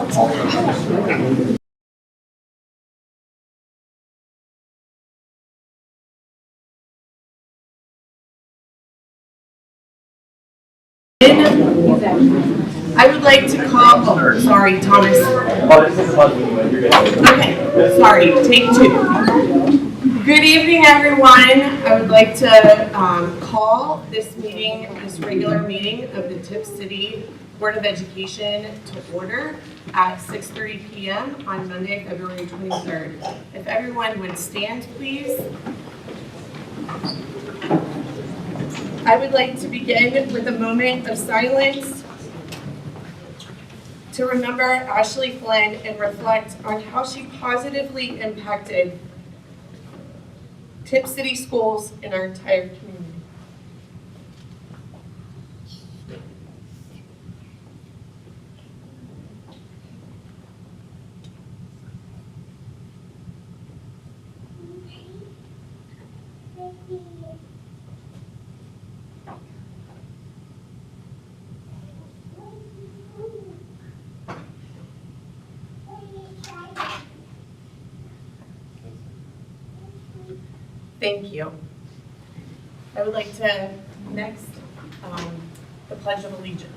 I would like to call, sorry, Thomas. Okay, sorry, take two. Good evening, everyone. I would like to call this meeting, this regular meeting of the Tipp City Board of Education to order at 6:30 p.m. on Monday, February 23rd. If everyone would stand, please. I would like to begin with a moment of silence to remember Ashley Flynn and reflect on how she positively impacted Tipp City schools and our entire community. Thank you. I would like to next the Pledge of Allegiance.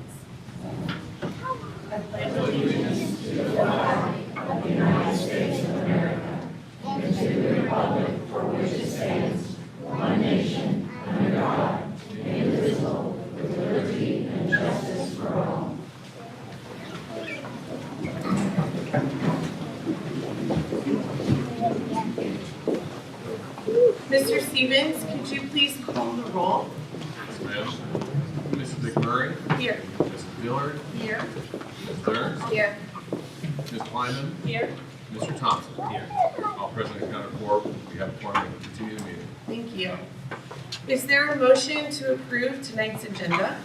I pledge allegiance to the flag of the United States of America and to the republic for which it stands, one nation, under God, indivisible, with liberty and justice for all. Mr. Stevens, could you please call the roll? Yes, ma'am. Mrs. McMurray? Here. Mrs. Dillard? Here. Ms. Durst? Here. Ms. Kleiman? Here. Mr. Thompson? Here. All present and accounted for. We have a quorum to continue the meeting. Thank you. Is there a motion to approve tonight's agenda?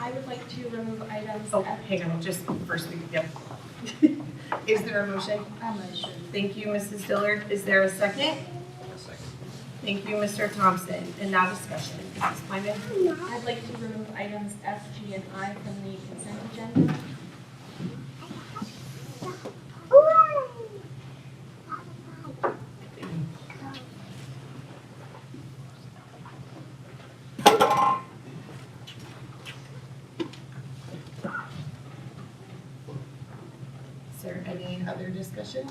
I would like to remove items. Oh, hang on, just first we, yep. Is there a motion? A motion. Thank you, Mrs. Dillard. Is there a second? Thank you, Mr. Thompson. And now discussion. Mrs. Kleiman? I'd like to remove items F, G, and I from the consent agenda. Is there any other discussion?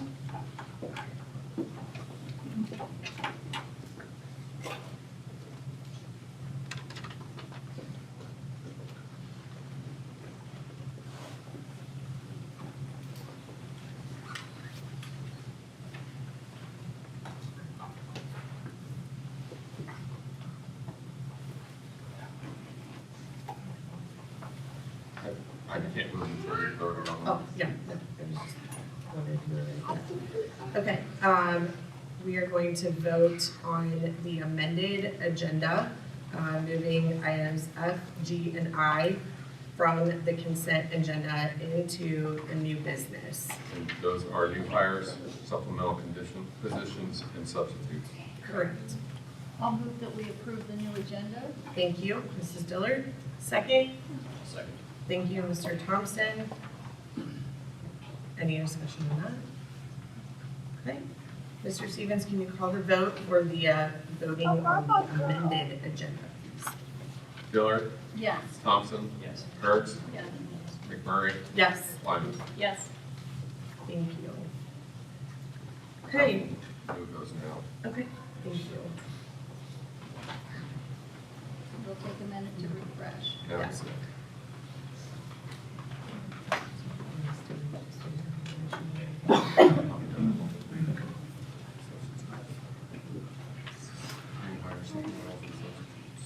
I can't move until we voted on Oh, yeah. No, I was just wanted to move it. Okay, we are going to vote on the amended agenda, moving items F, G, and I from the consent agenda into the new business. And those are new hires, supplemental condition positions, and substitutes. Correct. I'll move that we approve the new agenda. Thank you, Mrs. Dillard. Second? Second. Thank you, Mr. Thompson. Any discussion on that? Okay. Mr. Stevens, can you call the vote for the voting on the amended agenda, please? Dillard? Yes. Thompson? Yes. Kurtz? Yes. McMurray? Yes. Kleiman? Yes. Thank you. Okay. Move those now. Okay. Thank you. We'll take a minute to refresh. Now it's it. New hires, supplemental, and substitutes.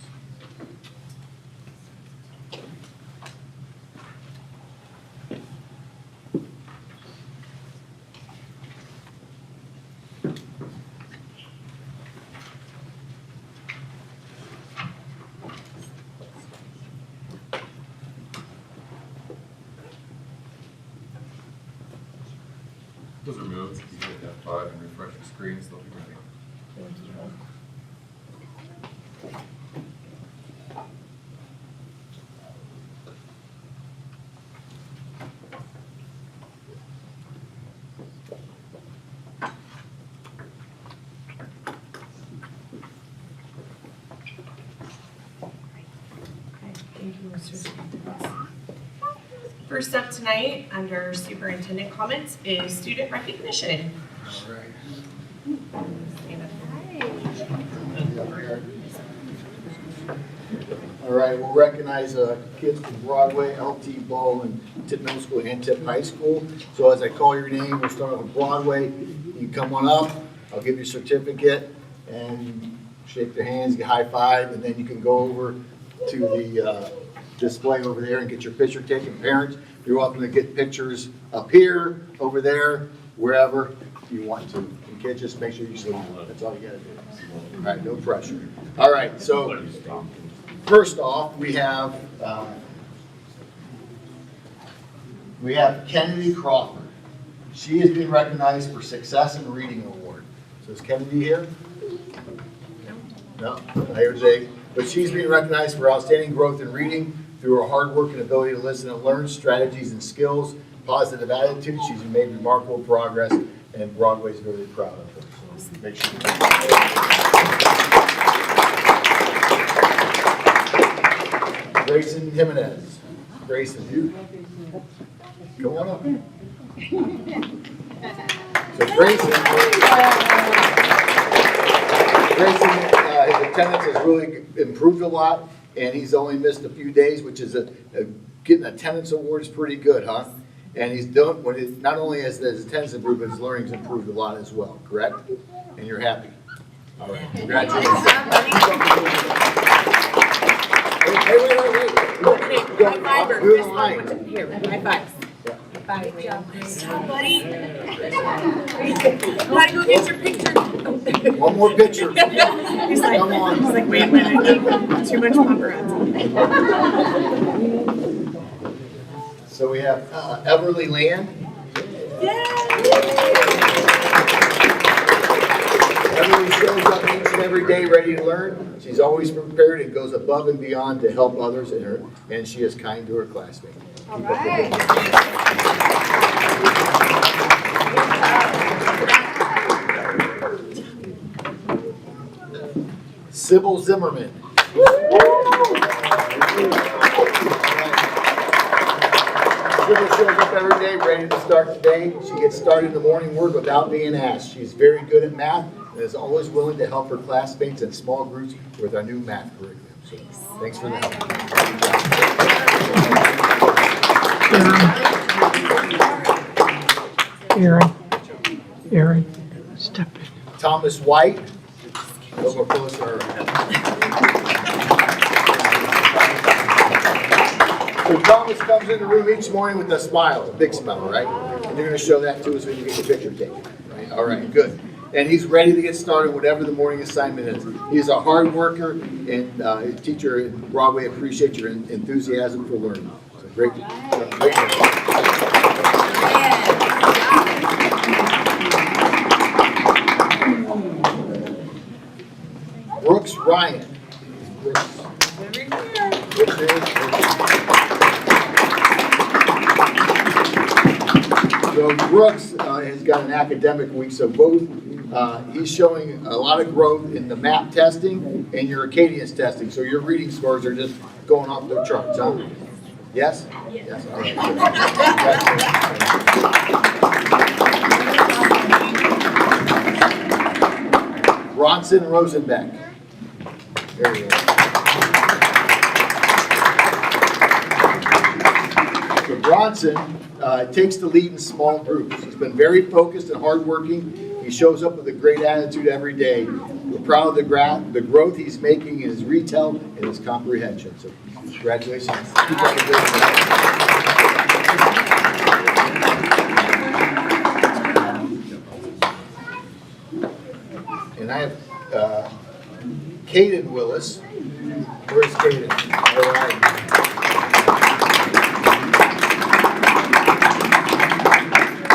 Those are moved. You hit F5 and refresh your screens, they'll be ready. Thank you. First up tonight, under superintendent comments, is student recognition. All right. All right, we'll recognize kids from Broadway, LT Ball, and Tipp Middle School and Tipp High School. So as I call your name, we'll start with Broadway. You can come on up. I'll give you a certificate and shake their hands, get high five, and then you can go over to the display over there and get your picture taken. Parents, you're welcome to get pictures up here, over there, wherever you want to. And kids, just make sure you sleep. That's all you gotta do. All right, no pressure. All right, so first off, we have Kennedy Crawford. She is being recognized for Success in Reading Award. So is Kennedy here? No, not here today. But she's being recognized for outstanding growth in reading through her hard work and ability to listen and learn, strategies and skills, positive attitude. She's made remarkable progress, and Broadway is very proud of her. So make sure you Grayson Jimenez. Grayson, you come on up. So Grayson, his attendance has really improved a lot, and he's only missed a few days, which is getting an attendance award is pretty good, huh? And he's done not only has his attendance improved, but his learning's improved a lot as well. Correct? And you're happy. All right. Congratulations. Wait. High five or Do it fist online. bump. Here, high fives. Good job, buddy. Gotta go get your picture. One more picture. He's like, Come on. wait a minute, too much paparazzi. So we have Everly Land. Everly shows up each and every day ready to learn. She's always prepared and goes above and beyond to help others, and she is kind to her classmates. All right. Sybil Zimmerman. Sybil shows up every day ready to start the day. She gets started in the morning work without being asked. She's very good at math and is always willing to help her classmates and small groups with our new math curriculum. So thanks for the help. Aaron, step in. Thomas White. A little more closer. So Thomas comes in the room each morning with a smile, a big smile, right? And you're going to show that to us when you get your picture taken. Right? All right, good. And he's ready to get started, whatever the morning assignment is. He's a hard worker, and his teacher at Broadway appreciates your enthusiasm for learning. So great. Brooks Ryan. So Brooks has got an academic week, so both he's showing a lot of growth in the MAP testing and your Acadians testing. So your reading scores are just going off the charts, huh? Yes? Yes. All right. Bronson Rosenbeck. There you go. So Bronson takes the lead in small groups. He's been very focused and hardworking. He shows up with a great attitude every day. We're proud of the growth he's making in his retell and his comprehension. So congratulations. Keep up the good work. And I have Caden Willis. Where's Caden? All right.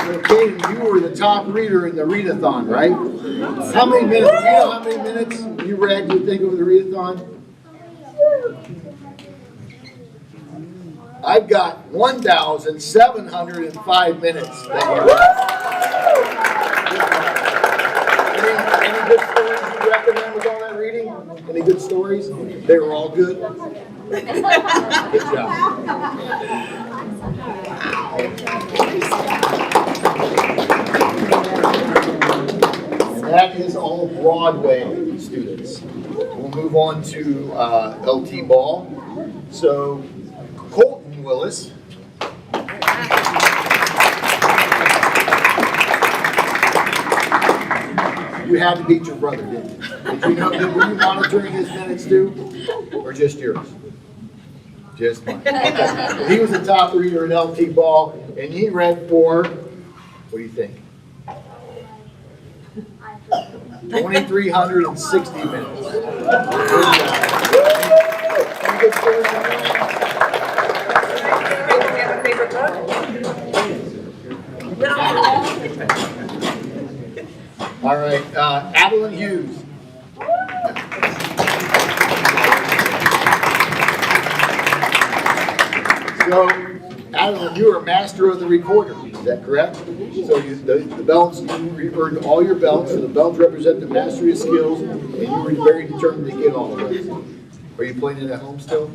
So Caden, you were the top reader in the readathon, right? How many minutes? Do you know how many minutes you read, you think, over the readathon? I've got 1,705 minutes that you read. Any good stories you recommend with all that reading? Any good stories? They were all good? Good job. And that is all Broadway students. We'll move on to LT Ball. So Colton Willis. You had to beat your brother, didn't you? Were you monitoring his minutes too? Or just yours? Just mine. Okay. He was the top reader in LT Ball, and he read for, what do you think? 2,360 minutes. Good job. Any good stories on that? All right, Adeline Hughes. So, Adeline, you are a master of the recorder, is that correct? So the belts, you earned all your belts, so the belts represent the mastery of skills, and you were very determined to get all of those. Are you playing it at home still?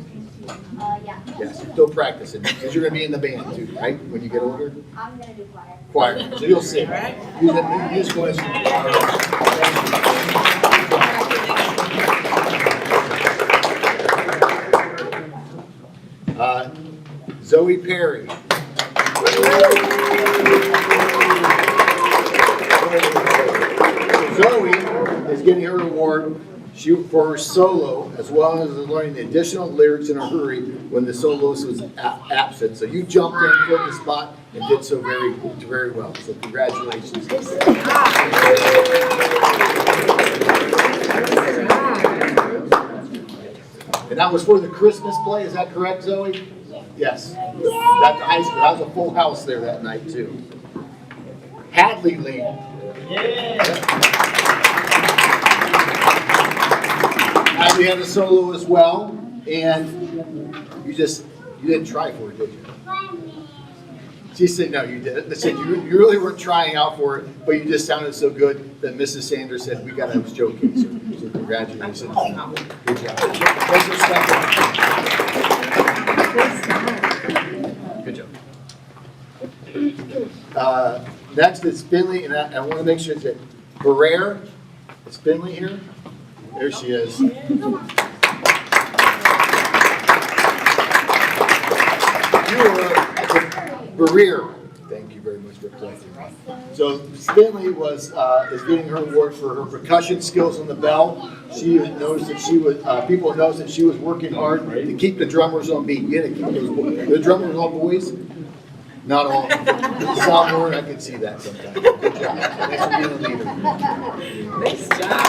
Yeah. Yes, still practicing, because you're going to be in the band too, right, when you get older? I'm gonna do choir. Choir, so you'll sing. You just want Zoe Perry. Zoe is getting her award for her solo, as well as learning the additional lyrics in a hurry when the soloist was absent. So you jumped in, took the spot, and did so very well. So congratulations. And that was for the Christmas play, is that correct, Zoe? Yes. At the high school. That was a full house there that night, too. Hadley Lee. Hadley had a solo as well, and you didn't try for it, did you? She said, no, you didn't. They said, you really weren't trying out for it, but you just sounded so good that Mrs. Sanders said, we got to have a showcase. So congratulations. Good job. Thanks for stepping up. Good job. Next is Finley, and I want to make sure that Barrere, is Finley here? There she is. Barrere. Thank you very much for correcting me. So Finley is getting her award for her percussion skills on the bell. She knows that people noticed that she was working hard to keep the drummers on beat. You had to keep the drummers all boys. Not all. Sophomore, I can see that sometimes. Good job. Thanks for being a leader. Nice job.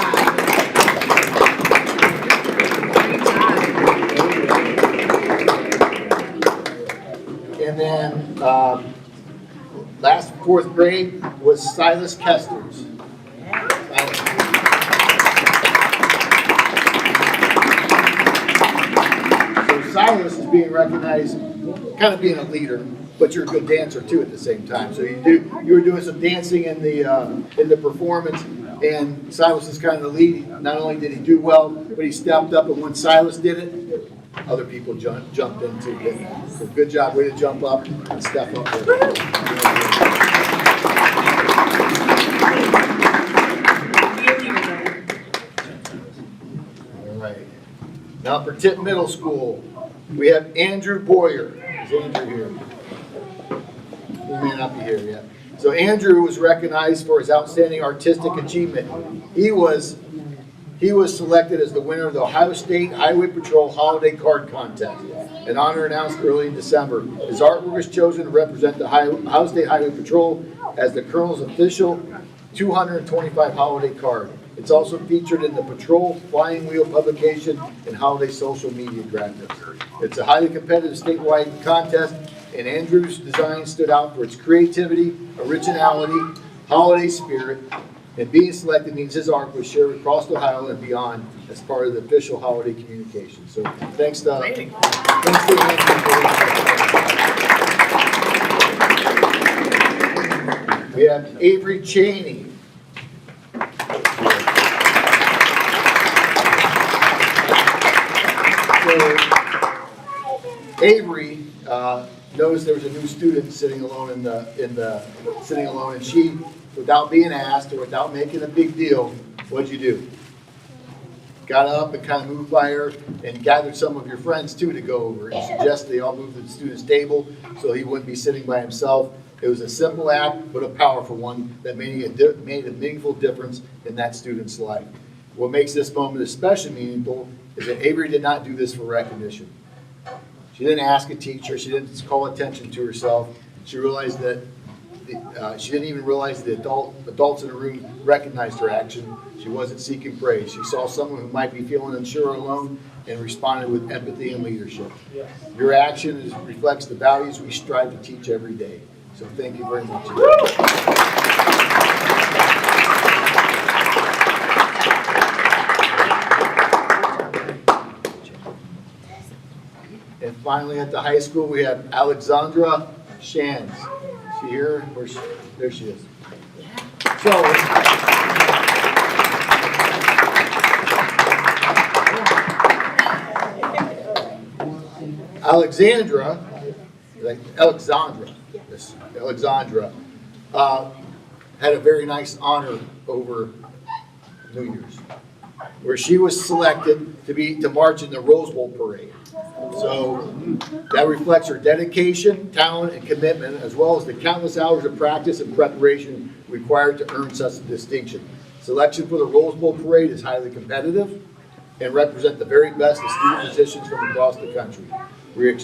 And then last fourth grade was Silas Kesters. So Silas is being recognized, kind of being a leader, but you're a good dancer too at the same time. So you were doing some dancing in the performance, and Silas is kind of the lead. Not only did he do well, but he stepped up, and when Silas did it, other people jumped in too. So good job, way to jump up and step up there. All right. Now for Tipp Middle School, we have Andrew Boyer. Is Andrew here? He may not be here yet. So Andrew was recognized for his outstanding artistic achievement. He was selected as the winner of the Ohio State Highway Patrol Holiday Card Contest, an honor announced early in December. His artwork was chosen to represent the Ohio State Highway Patrol as the Colonel's official 225 holiday card. It's also featured in the Patrol Flying Wheel publication and holiday social media graphics. It's a highly competitive statewide contest, and Andrew's design stood out for its creativity, originality, holiday spirit, and being selected means his art was shared across Ohio and beyond as part of the official holiday communication. So thanks to Andrew. We have Avery Cheney. So Avery noticed there was a new student sitting alone sitting alone, and she, without being asked or without making a big deal, what'd you do? Got up and kind of moved by her and gathered some of your friends too to go over and suggested they all move to the student's table so he wouldn't be sitting by himself. It was a simple act, but a powerful one that made a meaningful difference in that student's life. What makes this moment especially meaningful is that Avery did not do this for recognition. She didn't ask a teacher. She didn't call attention to herself. She realized that she didn't even realize the adults in the room recognized her action. She wasn't seeking praise. She saw someone who might be feeling unsure or alone and responded with empathy and leadership. Your action reflects the values we strive to teach every day. So thank you very much. And finally, at the high school, we have Alexandra Shands. See here? There she is. So, Alexandra, had a very nice honor over New Year's, where she was selected to march in the Rose Bowl parade. So that reflects her dedication, talent, and commitment, as well as the countless hours of practice and preparation required to earn such a distinction. Selection for the Rose Bowl parade is highly competitive and represent the very best of student musicians from across the country. We're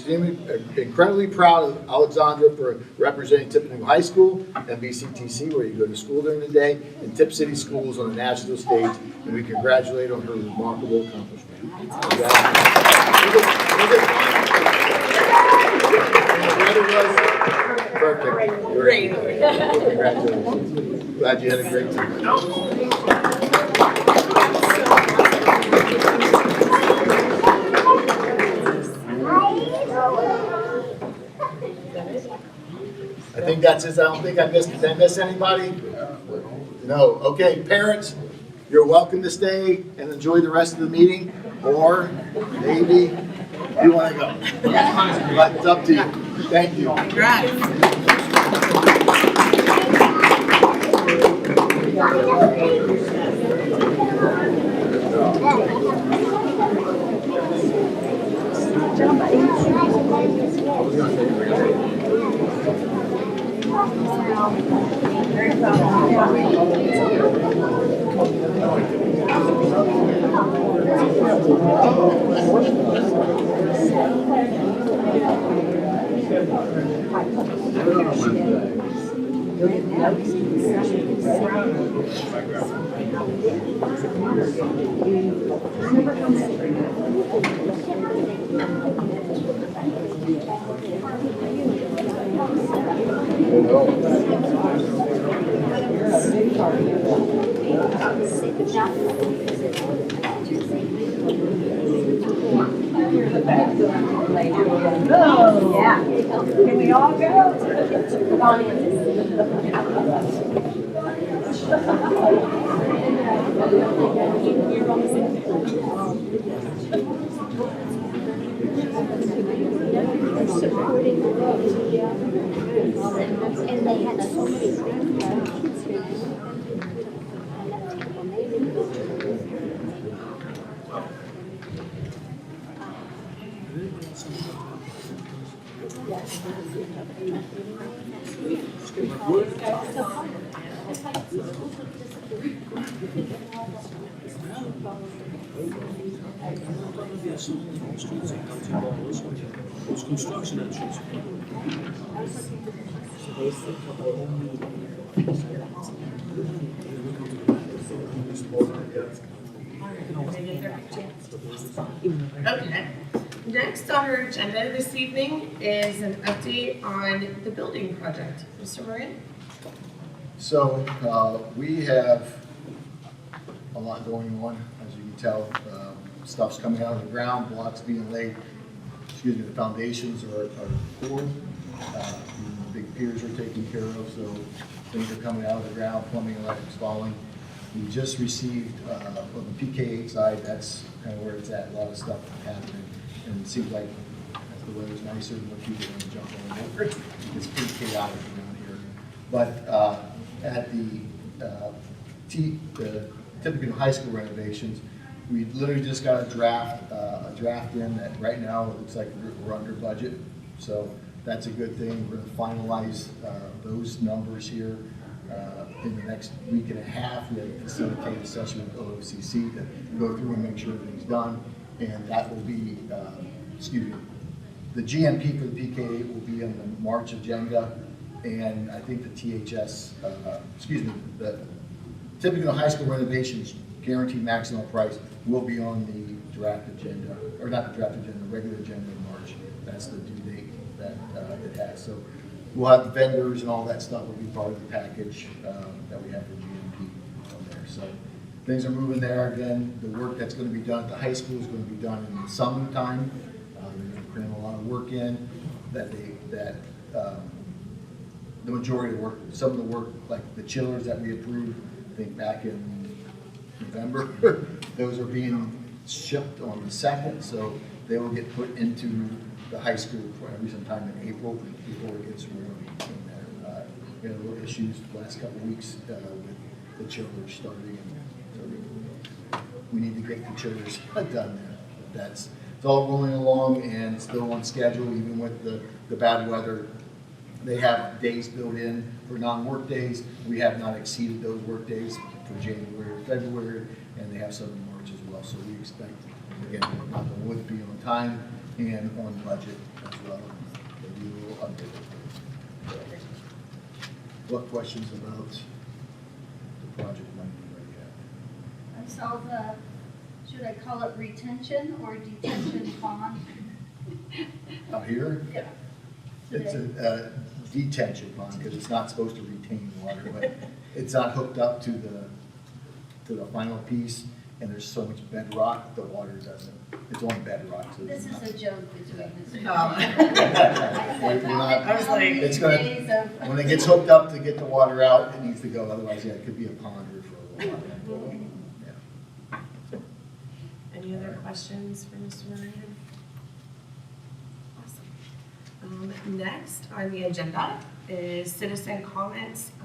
incredibly proud of Alexandra for representing Tippecanoe High School and BCTC, where you go to school during the day, and Tipp City Schools on the national stage, and we congratulate on her remarkable accomplishment. Perfect. Great. Congratulations. Glad you had a great time. I think that's it. I don't think I missed. Did I miss anybody? No. Okay, parents, you're welcome to stay and enjoy the rest of the meeting, or maybe you want to go. But it's up to you. Thank you. Yeah. Can we all go? And they had so many kids here. It's construction entrance. Okay. Next on our agenda this evening is an update on the building project. Mr. Moran? So we have a lot going on, as you can tell. Stuff's coming out of the ground, blocks being laid. The foundations are poured. Big piers are taken care of, so things are coming out of the ground, plumbing, electric installing. We just received, on the PK8 side, that's kind of where it's at, a lot of stuff happening. and it seems like as the weather's nicer, more people are gonna jump on over. It's pretty chaotic around here. But at the typical high school renovations, we literally just got a draft in that right now it looks like we're under budget. So that's a good thing. We're gonna finalize those numbers here in the next week and a half. We have a facilitated session with OFCC to go through and make sure everything's done. And that will be, the GMP for the PK will be on the March agenda. And I think the THS, the typical high school renovations guaranteed maximum price will be on the draft agenda, or not the draft agenda, the regular agenda in March. That's the due date that it has. So we'll have the vendors and all that stuff will be part of the package that we have for GMP on there. So things are moving there. Again, the work that's going to be done at the high school is going to be done in the summertime. They're going to cram a lot of work in the majority of the work, some of the work, like the chillers that we approved, I think back in November, those are being shipped on the 2nd, so they will get put into the high school probably sometime in April before it gets warm in there. We had a little issues the last couple of weeks with the chillers starting, and so we need to get the chillers done there. It's all rolling along and still on schedule, even with the bad weather. They have days built in for non-work days. We have not exceeded those work days for January or February, and they have some in March as well. So we expect, again, knock on wood, be on time and on budget as well. They'll be a little updated. What questions about the project might be right I saw should I call it retention or detention pond? now? Out here, Yeah. it's a detention pond because it's not supposed to retain water, but it's not hooked up to the final piece, and there's so much bedrock, the water doesn't. It's on bedrock. So This is a joke between us. We're not- I was like, It's gonna, when it gets hooked up to get the water out, it needs to go. Otherwise, yeah, it could be a pond for a while. Yeah. Any other questions for Mr. Ryan? Awesome. Next on the agenda is citizen comments. Did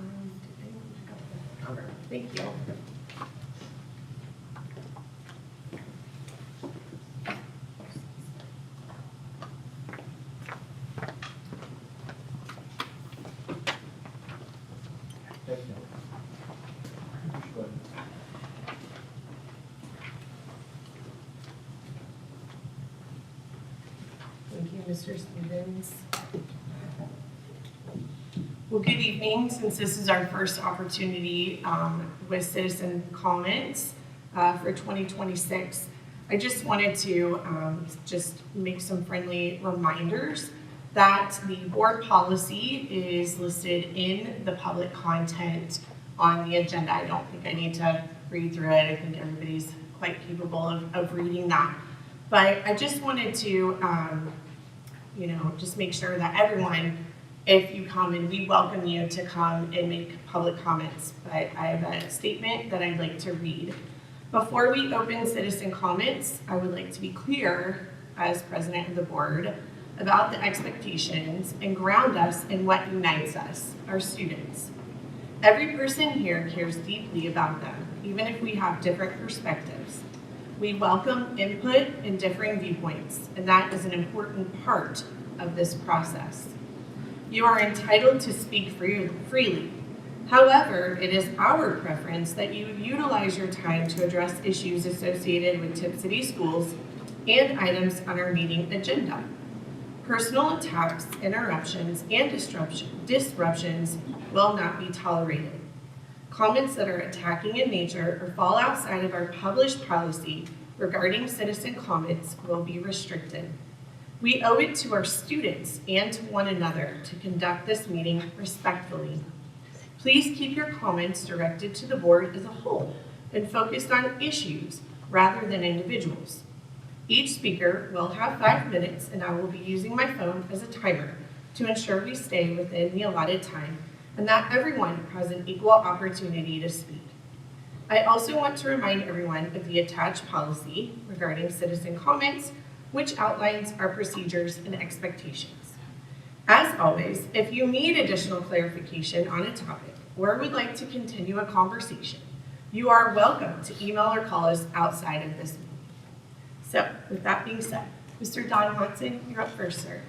anyone pick up the cover? Thank you. Thank you, Mr. Stevens. Well, good evening. Since this is our first opportunity with citizen comments for 2026, I just wanted to just make some friendly reminders that the board policy is listed in the public content on the agenda. I don't think I need to read through it. I think everybody's quite capable of reading that. But I just wanted to, just make sure that everyone, if you come and we welcome you to come and make public comments. But I have a statement that I'd like to read. Before we open citizen comments, I would like to be clear as president of the board about the expectations and ground us in what unites us, our students. Every person here cares deeply about them, even if we have different perspectives. We welcome input and differing viewpoints, and that is an important part of this process. You are entitled to speak freely. However, it is our preference that you utilize your time to address issues associated with Tipp City Schools and items on our meeting agenda. Personal attacks, interruptions, and disruptions will not be tolerated. Comments that are attacking in nature or fall outside of our published policy regarding citizen comments will be restricted. We owe it to our students and to one another to conduct this meeting respectfully. Please keep your comments directed to the board as a whole and focused on issues rather than individuals. Each speaker will have 5 minutes, and I will be using my phone as a timer to ensure we stay within the allotted time and that everyone has an equal opportunity to speak. I also want to remind everyone of the attached policy regarding citizen comments which outlines our procedures and expectations. As always, if you need additional clarification on a topic or would like to continue a conversation, you are welcome to email or call us outside of this meeting. So, with that being said, Mr. Don Hudson, you're up first, sir.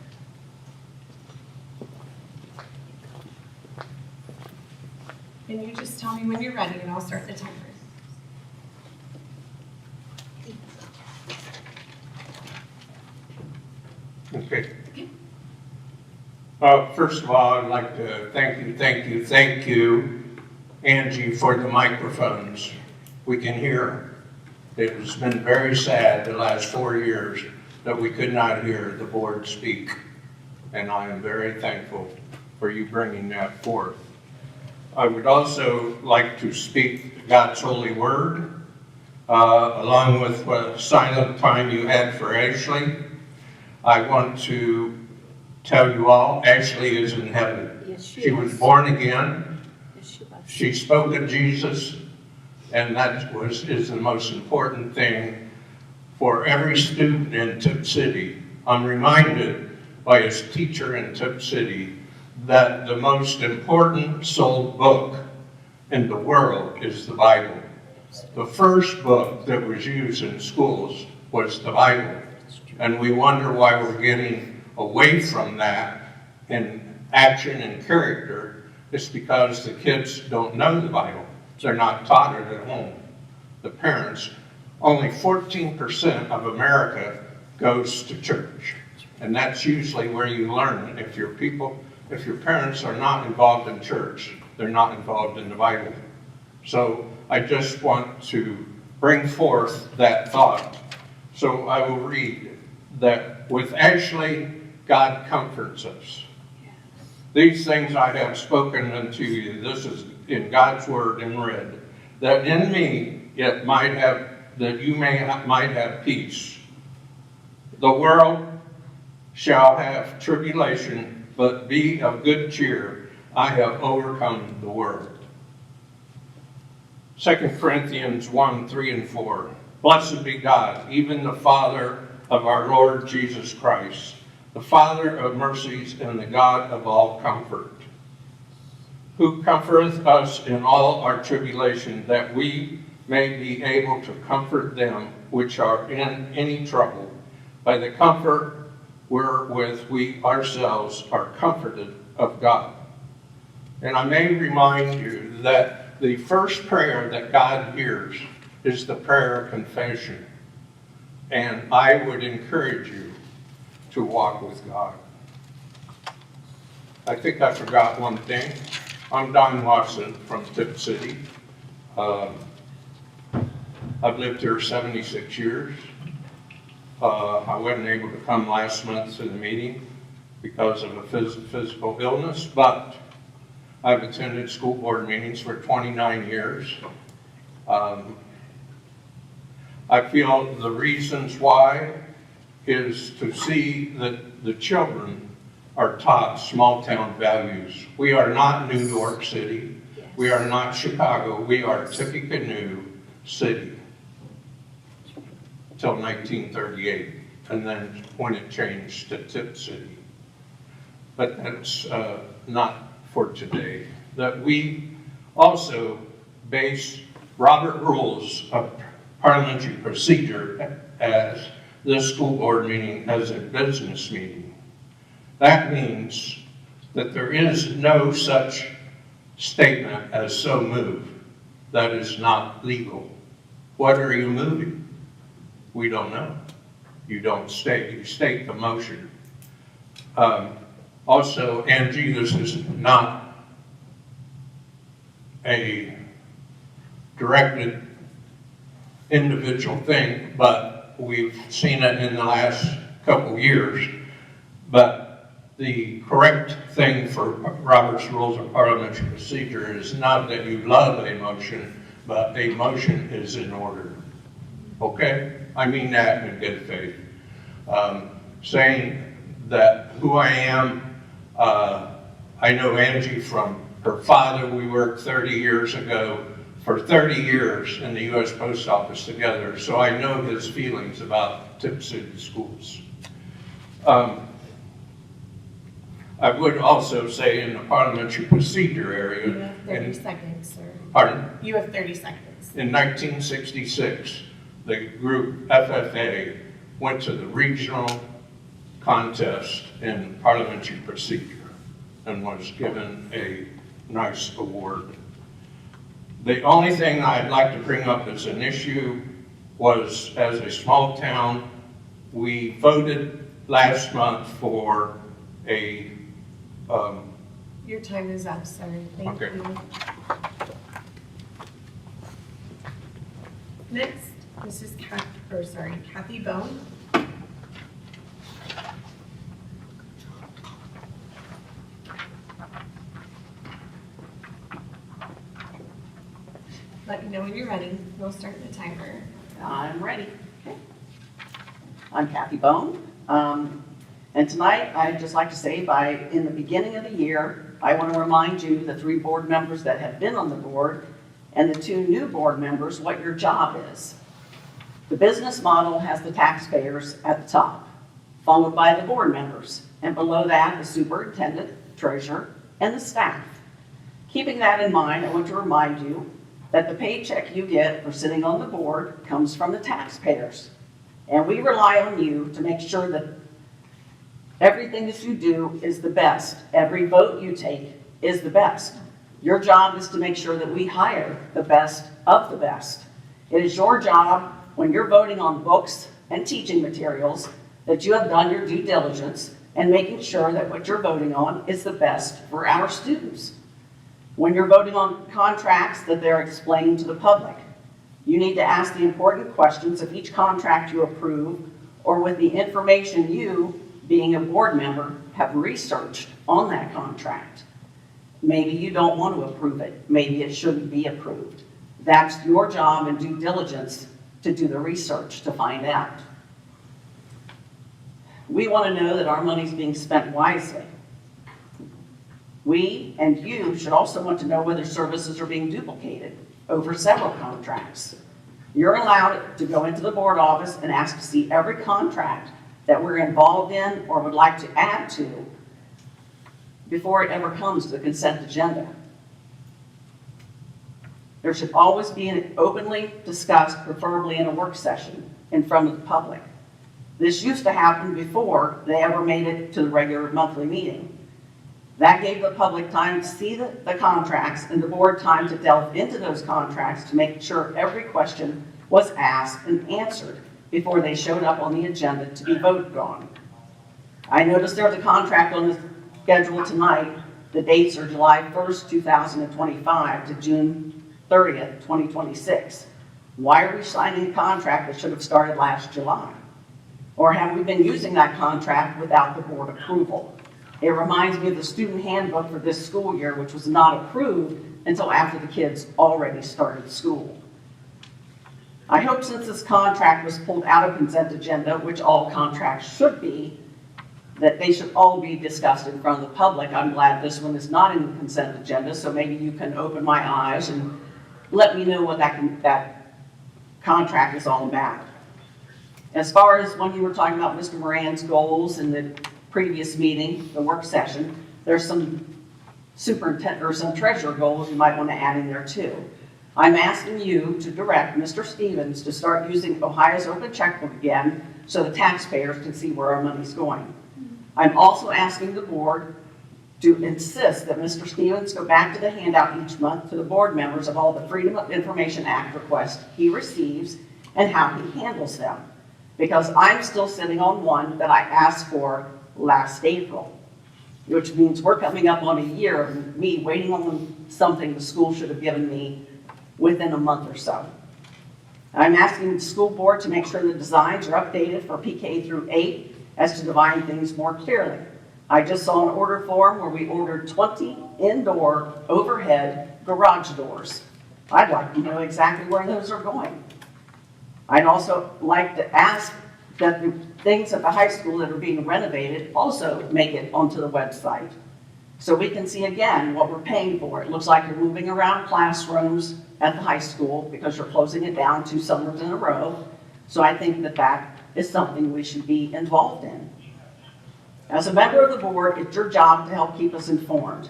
And you just tell me when you're ready and I'll start the timer. Okay. First of all, I'd like to thank you, Angie, for the microphones. We can hear. It has been very sad the last 4 years that we could not hear the board speak. And I am very thankful for you bringing that forth. I would also like to speak God's holy word, along with what silent time you had for Ashley. I want to tell you all, Ashley is in heaven. Yes, She was born again. She spoke of Jesus, and that is the most important thing for every student in Tipp City. I'm reminded by his teacher in Tipp City that the most important sold book in the world is the Bible. The first book that was used in schools was the Bible. And we wonder why we're getting away from that in action and character. It's because the kids don't know the Bible. They're not taught it at home. The parents, only 14% of America goes to church. And that's usually where you learn. If your parents are not involved in church, they're not involved in the Bible. So I just want to bring forth that thought. So I will read that with Ashley, God comforts us. These things I have spoken unto you. This is in God's word and read. That in me it might have, that you might have peace. The world shall have tribulation, but be of good cheer. I have overcome the world. 2 Corinthians 1, 3 and 4. Blessed be God, even the Father of our Lord Jesus Christ, the Father of mercies and the God of all comfort, who comforteth us in all our tribulation, that we may be able to comfort them which are in any trouble, by the comfort wherewith we ourselves are comforted of God. And I may remind you that the first prayer that God hears is the prayer of confession. And I would encourage you to walk with God. I think I forgot one thing. I'm Don Watson from Tipp City. I've lived here 76 years. I wasn't able to come last month to the meeting because of a physical illness, but I've attended school board meetings for 29 years. I feel the reasons why is to see that the children are taught small town values. We are not New York City. We are not Chicago. We are Tippecanoe City till 1938, and then when it changed to Tipp City. But that's not for today. That we also base Robert Rules of Parliamentary Procedure as this school board meeting as a business meeting. That means that there is no such statement as so moved. That is not legal. What are you moving? We don't know. You don't state. You state the motion. Also, Angie, this is not a directed individual thing, but we've seen it in the last couple years. But the correct thing for Robert's Rules of Parliamentary Procedure is not that you love a motion, but a motion is in order. Okay? I mean that in good faith. Saying that who I am, I know Angie from her father. We worked 30 years ago for 30 years in the U.S. Post Office together, so I know his feelings about Tipp City schools. I would also say in the parliamentary procedure area. You have 30 seconds, sir. Pardon? You have 30 seconds. In 1966, the group FFA went to the regional contest in parliamentary procedure and was given a nice award. The only thing I'd like to bring up as an issue was, as a small town, we voted last month for a Your time is up, sir. Thank Okay. you. Next, Mrs. Kathy Bone. Let me know when you're ready. We'll start the timer. I'm ready. Okay. I'm Kathy Bone. And tonight, I'd just like to say in the beginning of the year, I want to remind you, the 3 board members that have been on the board and the 2 new board members, what your job is. The business model has the taxpayers at the top, followed by the board members, and below that, the superintendent, treasurer, and the staff. Keeping that in mind, I want to remind you that the paycheck you get for sitting on the board comes from the taxpayers. And we rely on you to make sure that everything that you do is the best. Every vote you take is the best. Your job is to make sure that we hire the best of the best. It is your job, when you're voting on books and teaching materials, that you have done your due diligence and making sure that what you're voting on is the best for our students. When you're voting on contracts, that they're explained to the public. You need to ask the important questions of each contract you approve, or with the information you, being a board member, have researched on that contract. Maybe you don't want to approve it. Maybe it shouldn't be approved. That's your job and due diligence to do the research to find out. We want to know that our money's being spent wisely. We and you should also want to know whether services are being duplicated over several contracts. You're allowed to go into the board office and ask to see every contract that we're involved in or would like to add to before it ever comes to the consent agenda. There should always be an openly discussed, preferably in a work session, in front of the public. This used to happen before they ever made it to the regular monthly meeting. That gave the public time to see the contracts and the board time to delve into those contracts to make sure every question was asked and answered before they showed up on the agenda to be voted on. I noticed there's a contract on the schedule tonight. The dates are July 1st, 2025 to June 30th, 2026. Why are we signing a contract that should have started last July? Or have we been using that contract without the board approval? It reminds me of the student handbook for this school year, which was not approved until after the kids already started school. I hope since this contract was pulled out of consent agenda, which all contracts should be, that they should all be discussed in front of the public. I'm glad this one is not in the consent agenda, so maybe you can open my eyes and let me know what that contract is all about. As far as when you were talking about Mr. Moran's goals in the previous meeting, the work session, there's some superintendent or some treasurer goals you might want to add in there too. I'm asking you to direct Mr. Stevens to start using Ohio's open checkbook again so the taxpayers can see where our money's going. I'm also asking the board to insist that Mr. Stevens go back to the handout each month to the board members of all the Freedom of Information Act requests he receives and how he handles them. Because I'm still sitting on one that I asked for last April, which means we're coming up on a year of me waiting on something the school should have given me within a month or so. I'm asking the school board to make sure the designs are updated for PK through 8 as to define things more clearly. I just saw an order form where we ordered 20 indoor overhead garage doors. I'd like to know exactly where those are going. I'd also like to ask that the things at the high school that are being renovated also make it onto the website so we can see again what we're paying for. It looks like you're moving around classrooms at the high school because you're closing it down 2 summers in a row. So I think that that is something we should be involved in. As a member of the board, it's your job to help keep us informed.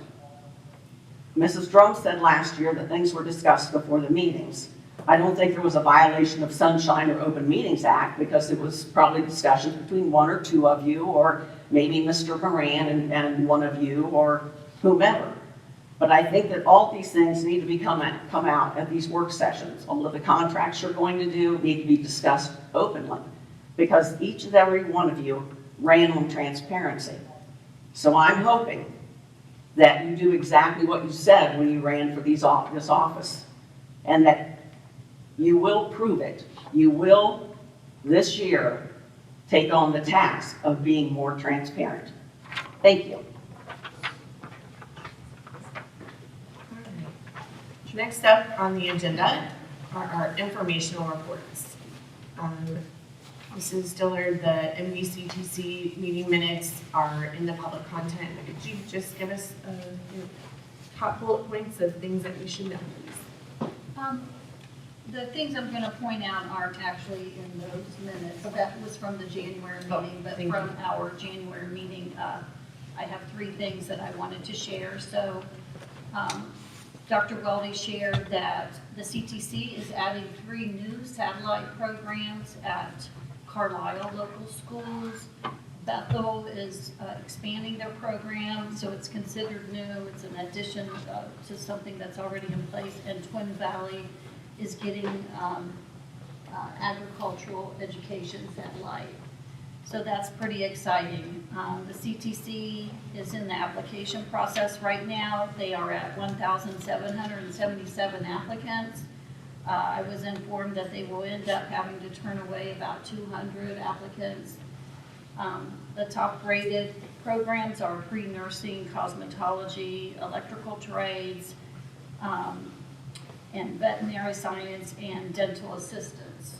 Mrs. Drone said last year that things were discussed before the meetings. I don't think there was a violation of Sunshine or Open Meetings Act because it was probably discussions between 1 or 2 of you, or maybe Mr. Moran and 1 of you, or whomever. But I think that all these things need to come out at these work sessions. All of the contracts you're going to do need to be discussed openly because each and every one of you ran on transparency. So I'm hoping that you do exactly what you said when you ran for this office, and that you will prove it. You will, this year, take on the task of being more transparent. Thank you. Next up on the agenda are our informational reports. Mrs. Dillard, the MVCTC meeting minutes are in the public content. Could you just give us your top bullet points of things that we should know, please? The things I'm going to point out aren't actually in those minutes. That was from the January meeting, but from our January meeting, I have 3 things that I wanted to share. So Dr. Weldy shared that the CTC is adding 3 new satellite programs at Carlisle local schools. Bethel is expanding their program, so it's considered new. It's an addition to something that's already in place. And Twin Valley is getting agricultural education satellite. So that's pretty exciting. The CTC is in the application process right now. They are at 1,777 applicants. I was informed that they will end up having to turn away about 200 applicants. The top rated programs are pre-nursing, cosmetology, electrical trades, and veterinary science and dental assistance.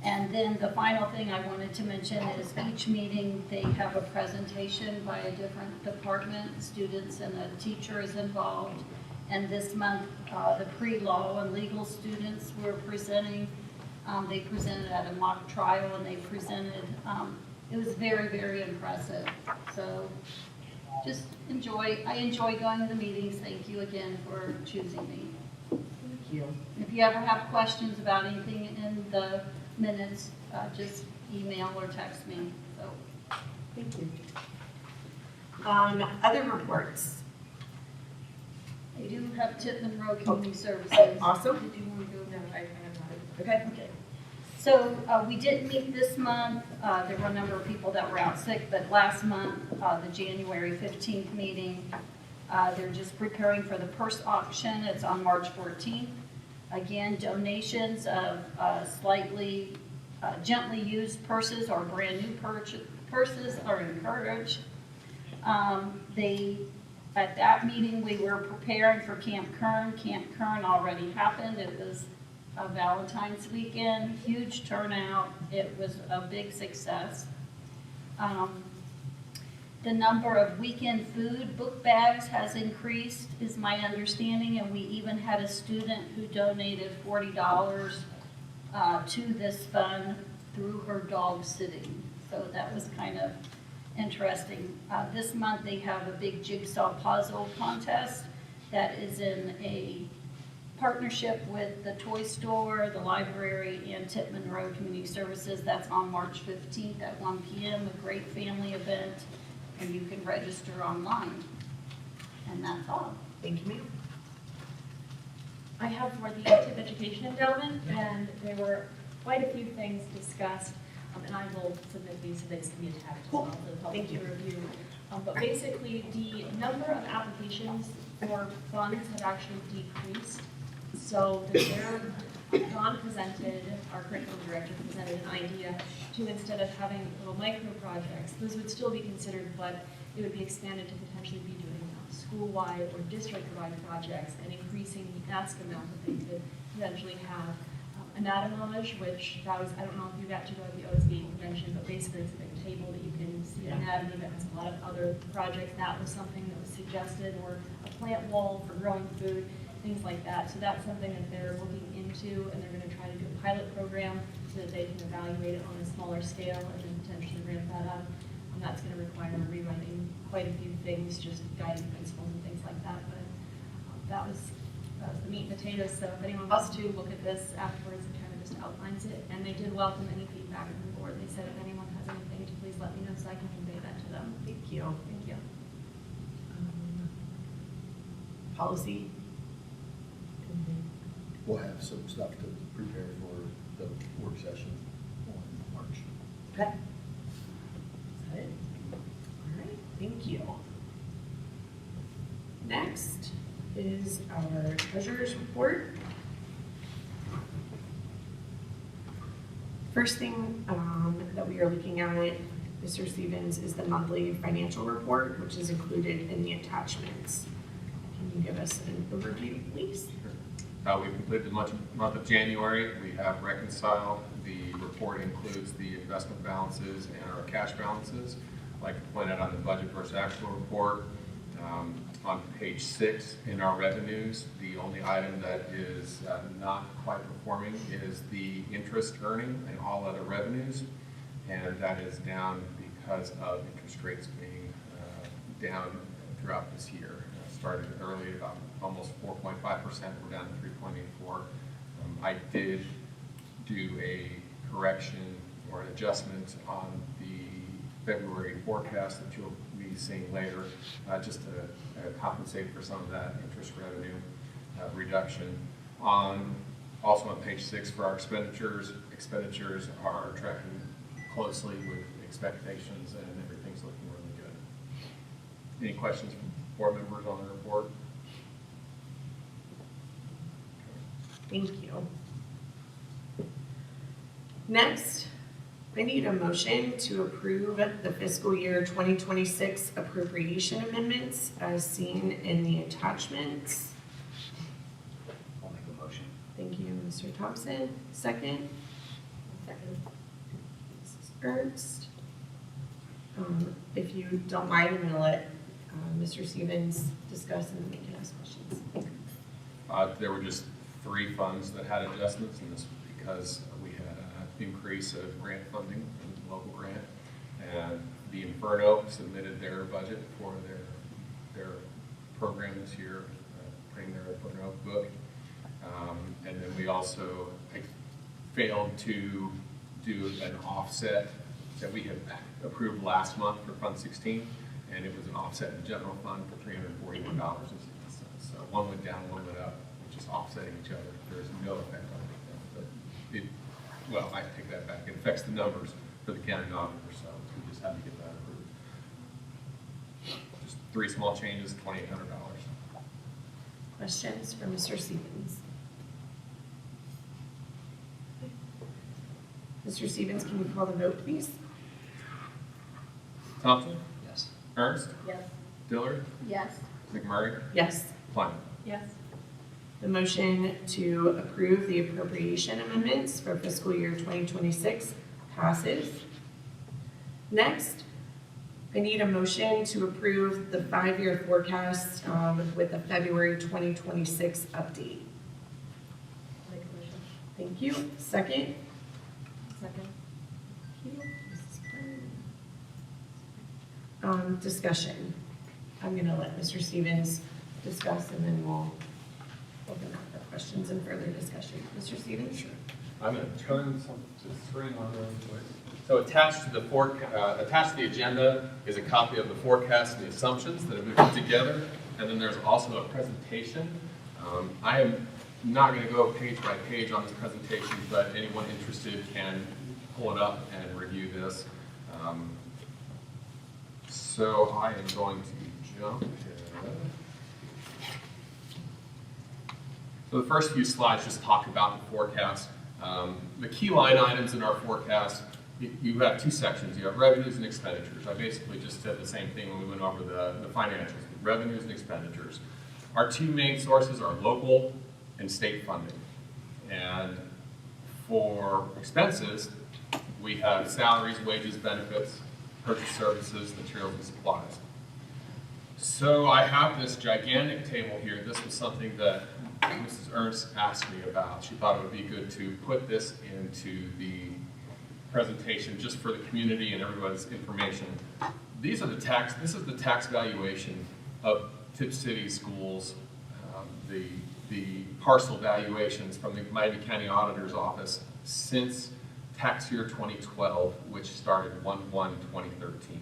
And then the final thing I wanted to mention is each meeting they have a presentation by a different department, students and a teacher is involved. And this month, the pre-law and legal students were presenting. They presented at a mock trial and they presented, it was very, very impressive. So just I enjoy going to the meetings. Thank you again for choosing me. Thank you. If you ever have questions about anything in the minutes, just email or text me. So, Thank you. Other reports. I do have Tipp Monroe Community Services. Awesome. Did you want to go over that? I have not. Okay. So we didn't meet this month. There were a number of people that were out sick, but last month, the January 15th meeting, they're just preparing for the purse auction. It's on March 14th. Again, donations of slightly gently used purses or brand new purses are encouraged. At that meeting, we were preparing for Camp Kern. Camp Kern already happened. It was a Valentine's weekend, huge turnout. It was a big success. The number of weekend food book bags has increased, is my understanding, and we even had a student who donated $40 to this fund through her dog sitting. So that was kind of interesting. This month they have a big jigsaw puzzle contest that is in a partnership with the toy store, the library, and Tipp Monroe Community Services. That's on March 15th at 1 p.m., a great family event, and you can register online. And that's all. Thank you, ma'am. I have for the Tipp Education Endowment, and there were quite a few things discussed, and I will submit these so they can be attached as well to the public to review. But basically, the number of applications for funds have actually decreased. So Don presented, our curriculum director presented an idea to, instead of having little micro projects, those would still be considered, but it would be expanded to potentially be doing school-wide or district-wide projects and increasing the ask amount that they could potentially have. Anatomage, which that was, I don't know if you got to go to the OSB convention, but basically it's a big table that you can see anatomy that has a lot of other projects. That was something that was suggested, or a plant wall for growing food. things like that. So that's something that they're looking into, and they're gonna try to do a pilot program so that they can evaluate it on a smaller scale and then potentially ramp that up. And that's gonna require rewriting quite a few things, just guiding principles and things like that, but that was the meat and potatoes. So if anyone wants to look at this afterwards, it kind of just outlines it. And they did welcome any feedback from the board. They said if anyone has anything, to please let me know so I can convey that to them. Thank you. Thank you. Policy? We'll have some stuff to prepare for the work session on March. Okay. Is that it? All right, thank you. Next is our treasurer's report. First thing that we are looking at, Mr. Stevens, is the monthly financial report, which is included in the attachments. Can you give us an overview, please? We've completed the month of January. We have reconciled. The report includes the investment balances and our cash balances. I'd like to point out on the budget versus actual report, on page 6 in our revenues, the only item that is not quite performing is the interest earning and all other revenues, and that is down because of interest rates being down throughout this year. Started early, about almost 4.5%, we're down to 3.84. I did do a correction or an adjustment on the February forecast that you'll be seeing later, just to compensate for some of that interest revenue reduction. Also on page 6 for our expenditures are tracking closely with expectations and everything's looking really good. Any questions from board members on the report? Thank you. Next, I need a motion to approve the fiscal year 2026 appropriation amendments as seen in the attachments. I'll make a motion. Thank you, Mr. Thompson. Second? Second. Mrs. Ernst. If you don't mind, I'm going to let Mr. Stevens discuss and then we can ask questions. There were just 3 funds that had adjustments, and this was because we had an increase of grant funding, a local grant, and the Inferno submitted their budget for their program this year, putting their Inferno book. And then we also failed to do an offset that we had approved last month for Fund 16, and it was an offset in the general fund for $341. So one went down, one went up, which is offsetting each other. There is no effect on it. But well, I take that back. It affects the numbers for the county auditor, so we just had to get that approved. Just 3 small changes, $2,800. Questions for Mr. Stevens? Mr. Stevens, can you call the vote, please? Thompson? Yes. Ernst? Yes. Dillard? Yes. McMurray? Yes. Klein? Yes. The motion to approve the appropriation amendments for fiscal year 2026 passes. Next, I need a motion to approve the 5-year forecast with the February 2026 update. Make a motion. Thank you. Second? Second. Thank you. Mrs. Klein. Discussion. I'm going to let Mr. Stevens discuss and then we'll open up for questions and further discussion. Mr. Stevens? Sure. I'm going to turn to the screen on really quick. So attached to the agenda is a copy of the forecast and the assumptions that have been put together, and then there's also a presentation. I am not going to go page by page on this presentation, but anyone interested can pull it up and review this. So I am going to jump ahead. So the first few slides just talk about the forecast. The key line items in our forecast, you have 2 sections. You have revenues and expenditures. I basically just said the same thing when we went over the financials, revenues and expenditures. Our 2 main sources are local and state funding. And for expenses, we have salaries, wages, benefits, purchase services, materials, and supplies. So I have this gigantic table here. This was something that Mrs. Ernst asked me about. She thought it would be good to put this into the presentation just for the community and everybody's information. This is the tax valuation of Tipp City schools, the parcel valuations from the Miami County Auditor's Office since tax year 2012, which started 1/1/2013.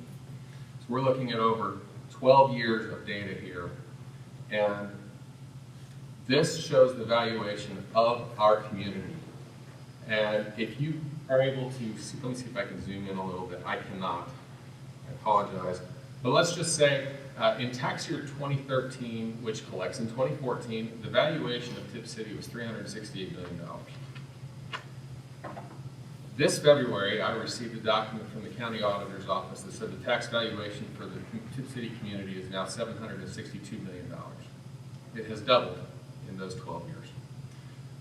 So we're looking at over 12 years of data here, and this shows the valuation of our community. And if you are able to see, let me see if I can zoom in a little bit. I cannot. I apologize. But let's just say in tax year 2013, which collects in 2014, the valuation of Tipp City was $368 million. This February, I received a document from the County Auditor's Office that said the tax valuation for the Tipp City community is now $762 million. It has doubled in those 12 years,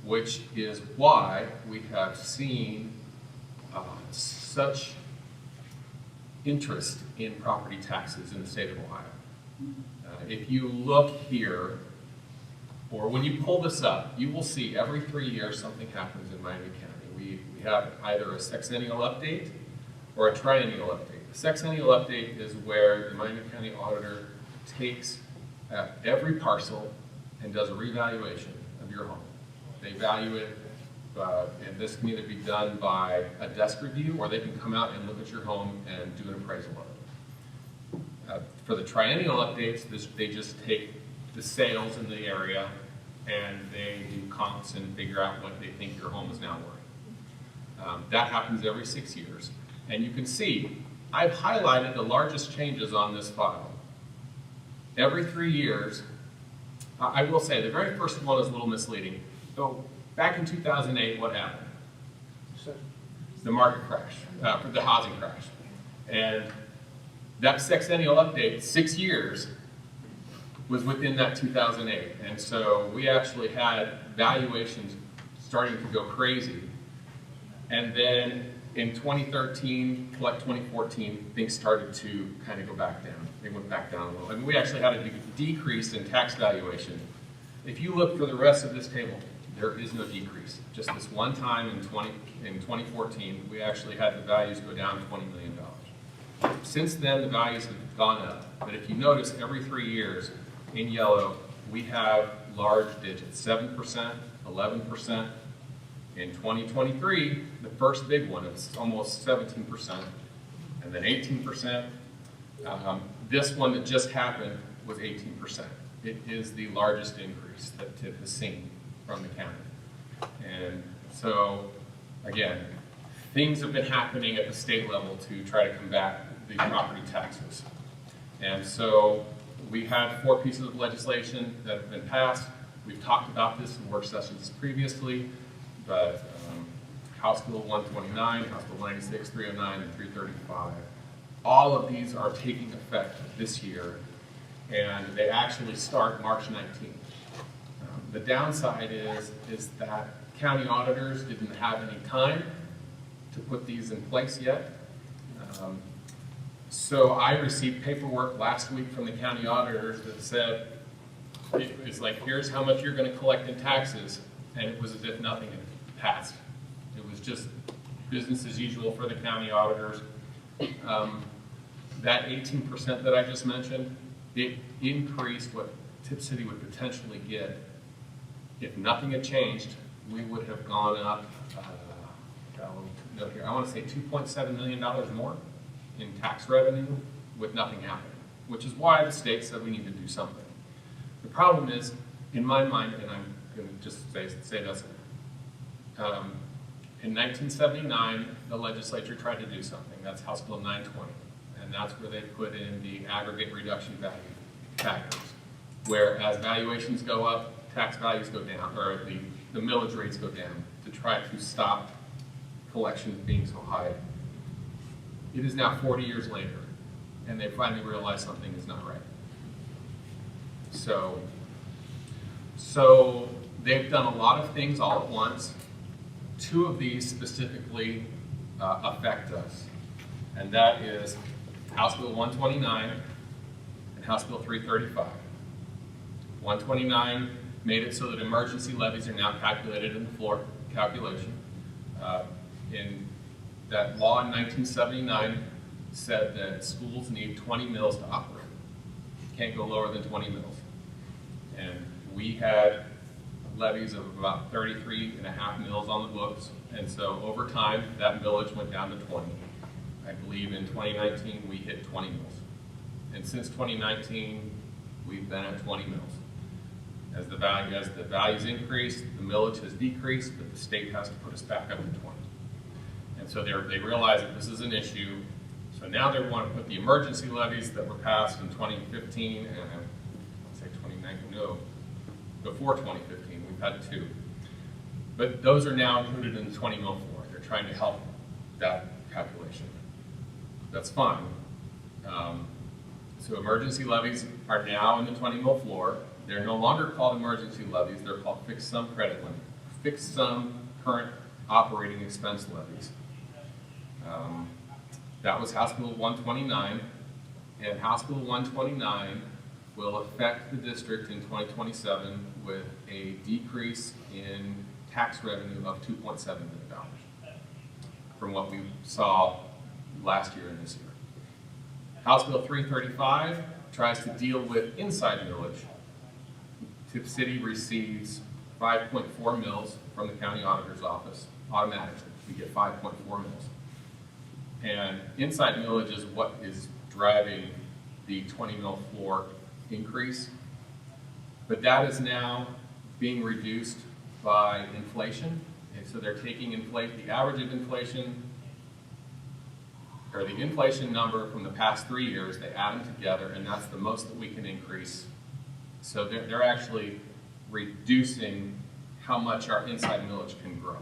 which is why we have seen such interest in property taxes in the state of Ohio. If you look here, or when you pull this up, you will see every 3 years something happens in Miami County. We have either a sexennial update or a triennial update. The sexennial update is where the Miami County Auditor takes every parcel and does a revaluation of your home. They value it, and this can either be done by a desk review, or they can come out and look at your home and do an appraisal of it. For the triennial updates, they just take the sales in the area and they do comps and figure out what they think your home is now worth. That happens every 6 years. And you can see, I've highlighted the largest changes on this file. Every 3 years, I will say, the very first one is a little misleading. So back in 2008, what happened? The market crash, the housing crash. And that sexennial update, 6 years, was within that 2008. And so we actually had valuations starting to go crazy. And then in 2013, like 2014, things started to kind of go back down. They went back down a little. I mean, we actually had a decrease in tax valuation. If you look for the rest of this table, there is no decrease. Just this one time in 2014, we actually had the values go down $20 million. Since then, the values have gone up. But if you notice, every 3 years, in yellow, we have large digits, 7%, 11%. In 2023, the first big one, it's almost 17%, and then 18%. This one that just happened was 18%. It is the largest increase that Tipp has seen from the county. And so, again, things have been happening at the state level to try to combat the property taxes. And so we had 4 pieces of legislation that have been passed. We've talked about this in work sessions previously, but House Bill 129, House Bill 96, 309, and 335, all of these are taking effect this year, and they actually start March 19th. The downside is that county auditors didn't have any time to put these in place yet. So I received paperwork last week from the county auditors that said, it's like, here's how much you're going to collect in taxes, and it was as if nothing had passed. It was just business as usual for the county auditors. That 18% that I just mentioned, it increased what Tipp City would potentially get. If nothing had changed, we would have gone up, I want to say $2.7 million more in tax revenue with nothing happening, which is why the state said we need to do something. The problem is, in my mind, and I'm going to just say this, in 1979, the legislature tried to do something. That's House Bill 920, and that's where they put in the aggregate reduction value factors, where as valuations go up, tax values go down, or the millage rates go down to try to stop collections being so high. It is now 40 years later, and they finally realized something is not right. So they've done a lot of things all at once. 2 of these specifically affect us, and that is House Bill 129 and House Bill 335. 129 made it so that emergency levies are now calculated in the floor calculation. In that law in 1979 said that schools need 20 mills to operate. Can't go lower than 20 mills. And we had levies of about 33.5 mills on the books. And so over time, that millage went down to 20. I believe in 2019, we hit 20 mills. And since 2019, we've been at 20 mills. As the values increase, the millage has decreased, but the state has to put us back up to 20. And so they realize that this is an issue. So now they want to put the emergency levies that were passed in 2015 and I'd say 2019, no, before 2015, we've had 2. But those are now included in the 20 mil floor. They're trying to help that calculation. That's fine. So emergency levies are now in the 20 mil floor. They're no longer called emergency levies. They're called fixed sum credit limit, fixed sum current operating expense levies. That was House Bill 129, and House Bill 129 will affect the district in 2027 with a decrease in tax revenue of $2.7 million from what we saw last year and this year. House Bill 335 tries to deal with inside millage. Tipp City receives 5.4 mils from the county auditor's office automatically. We get 5.4 mils. And inside millage is what is driving the 20 mil floor increase. But that is now being reduced by inflation. And so they're taking the average of inflation, or the inflation number from the past 3 years, they add them together, and that's the most that we can increase. So they're actually reducing how much our inside millage can grow.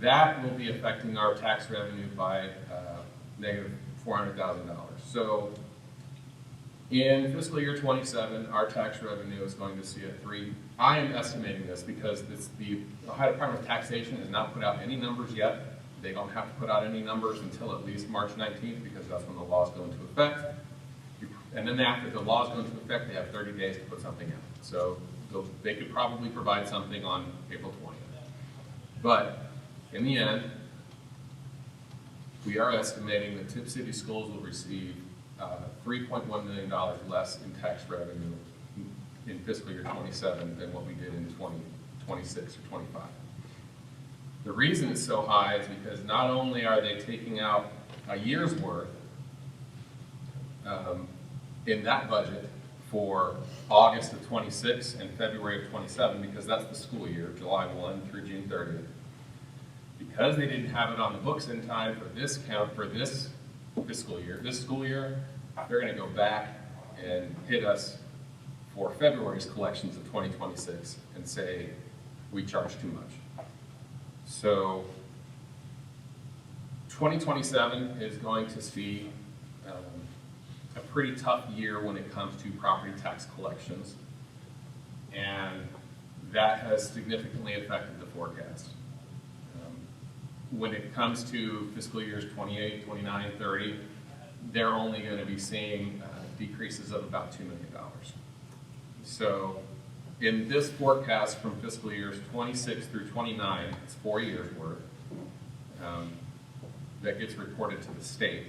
That will be affecting our tax revenue by negative $400,000. So in fiscal year 27, our tax revenue is going to see I am estimating this because the Ohio Department of Taxation has not put out any numbers yet. They don't have to put out any numbers until at least March 19th because that's when the laws go into effect. And then after the laws go into effect, they have 30 days to put something out. So they could probably provide something on April 20th. But in the end, we are estimating that Tipp City schools will receive $3.1 million less in tax revenue in fiscal year 27 than what we did in 2026 or 25. The reason it's so high is because not only are they taking out a year's worth in that budget for August of 26 and February of 27, because that's the school year, July 1 through June 30th. Because they didn't have it on the books in time for this fiscal year, they're going to go back and hit us for February's collections of 2026 and say, we charge too much. So 2027 is going to see a pretty tough year when it comes to property tax collections, and that has significantly affected the forecast. When it comes to fiscal years 28, 29, 30, they're only going to be seeing decreases of about $2 million. So in this forecast from fiscal years 26 through 29, it's 4 years worth, that gets reported to the state.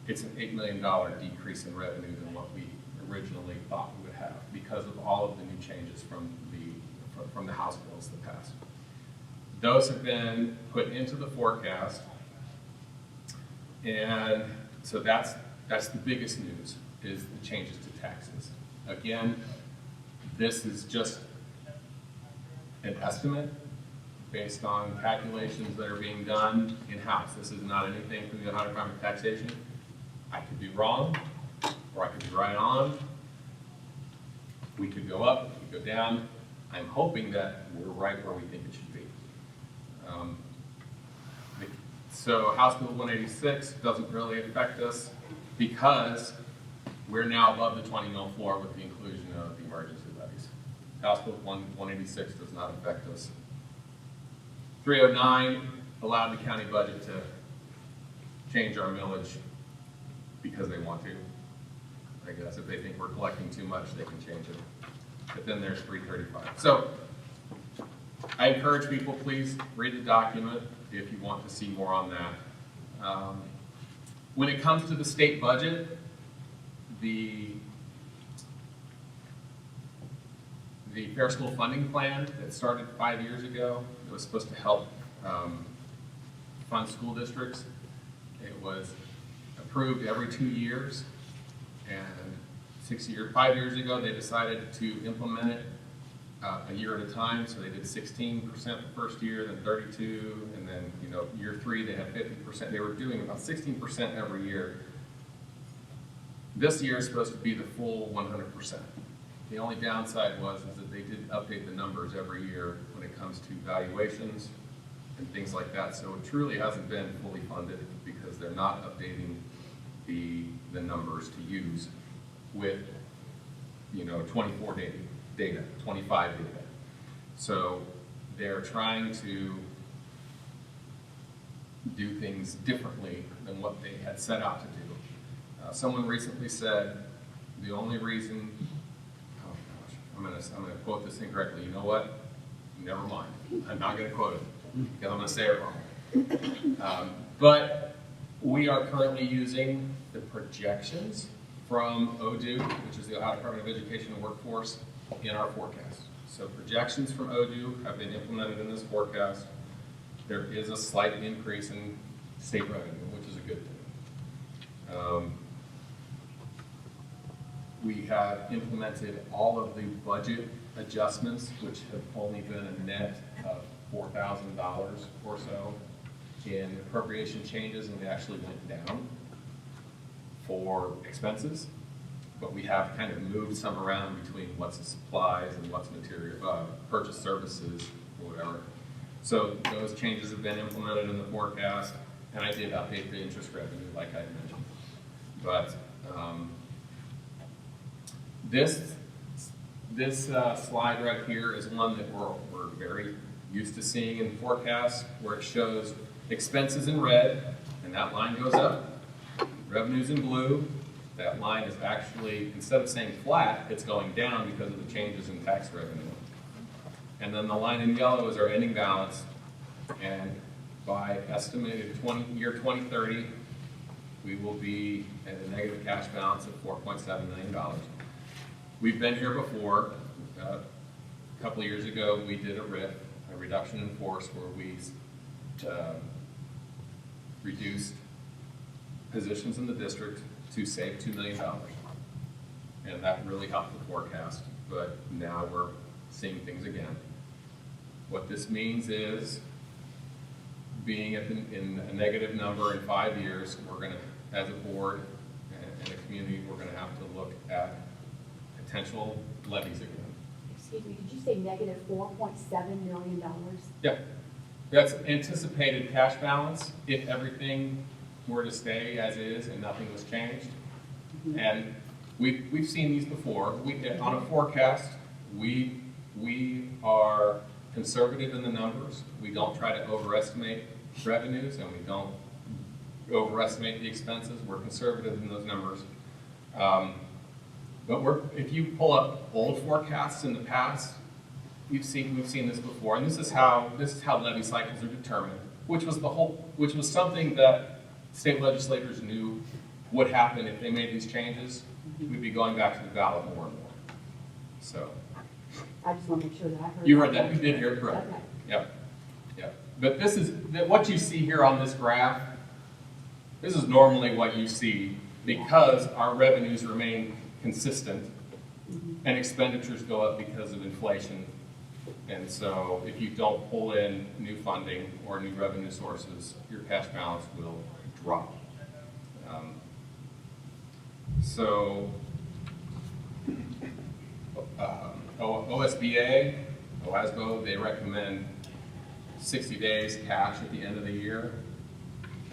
It's an $8 million decrease in revenue than what we originally thought we would have because of all of the new changes from the House bills that passed. Those have been put into the forecast, and so that's the biggest news, is the changes to taxes. Again, this is just an estimate based on calculations that are being done in-house. This is not anything from the Ohio Department of Taxation. I could be wrong, or I could be right on. We could go up, we could go down. I'm hoping that we're right where we think it should be. So House Bill 186 doesn't really affect us because we're now above the 20 mil floor with the inclusion of the emergency levies. House Bill 186 does not affect us. 309 allowed the county budget to change our millage because they want to. I guess if they think we're collecting too much, they can change it. but then there's 335. So I encourage people, please read the document if you want to see more on that. When it comes to the state budget, the Fair School Funding Plan that started 5 years ago, it was supposed to help fund school districts. It was approved every 2 years, and 5 years ago, they decided to implement it a year at a time. So they did 16% the first year, then 32, and then year 3 they had 50%. They were doing about 16% every year. This year is supposed to be the full 100%. The only downside is that they did update the numbers every year when it comes to valuations and things like that. So it truly hasn't been fully funded because they're not updating the numbers to use with 24 data, 25 data. So they're trying to do things differently than what they had set out to do. Someone recently said the only reason, oh gosh, I'm gonna quote this incorrectly. You know what? Never mind. I'm not gonna quote it because I'm gonna say it wrong. But we are currently using the projections from ODU, which is the Ohio Department of Education and Workforce, in our forecast. So projections from ODU have been implemented in this forecast. There is a slight increase in state revenue, which is a good thing. We have implemented all of the budget adjustments, which have only been a net of $4,000 or so in appropriation changes, and we actually went down for expenses, but we have kind of moved some around between what's supplies and what's material, purchase services or whatever. So those changes have been implemented in the forecast, and I did update the interest revenue like I mentioned. But this slide right here is one that we're very used to seeing in forecasts, where it shows expenses in red, and that line goes up. Revenues in blue, that line is actually, instead of saying flat, it's going down because of the changes in tax revenue. And then the line in yellow is our ending balance, and by estimated year 2030, we will be at a negative cash balance of $4.7 million. We've been here before. A couple of years ago, we did a RIF, a reduction in force, where we reduced positions in the district to save $2 million. And that really helped the forecast, but now we're seeing things again. What this means is, being in a negative number in 5 years, we're going to, as a board and a community, we're going to have to look at potential levies again. Excuse me, did you say negative $4.7 million? Yeah, that's anticipated cash balance if everything were to stay as is and nothing was changed. Mm-hmm. And we've seen these before. On a forecast, we are conservative in the numbers. We don't try to overestimate revenues, and we don't overestimate the expenses. We're conservative in those numbers. But if you pull up old forecasts in the past, we've seen this before, and this is how levy cycles are determined, which was something that state legislators knew would happen if they made these changes. We'd be going back to the ballot more and more. So I just want to make sure that I heard. you heard that. You did hear it correct. Okay. Yep. But this is what you see here on this graph. This is normally what you see because our revenues remain consistent and expenditures go up because of inflation. And so if you don't pull in new funding or new revenue sources, your cash balance will drop. OSBA, OASBO, they recommend 60 days cash at the end of the year.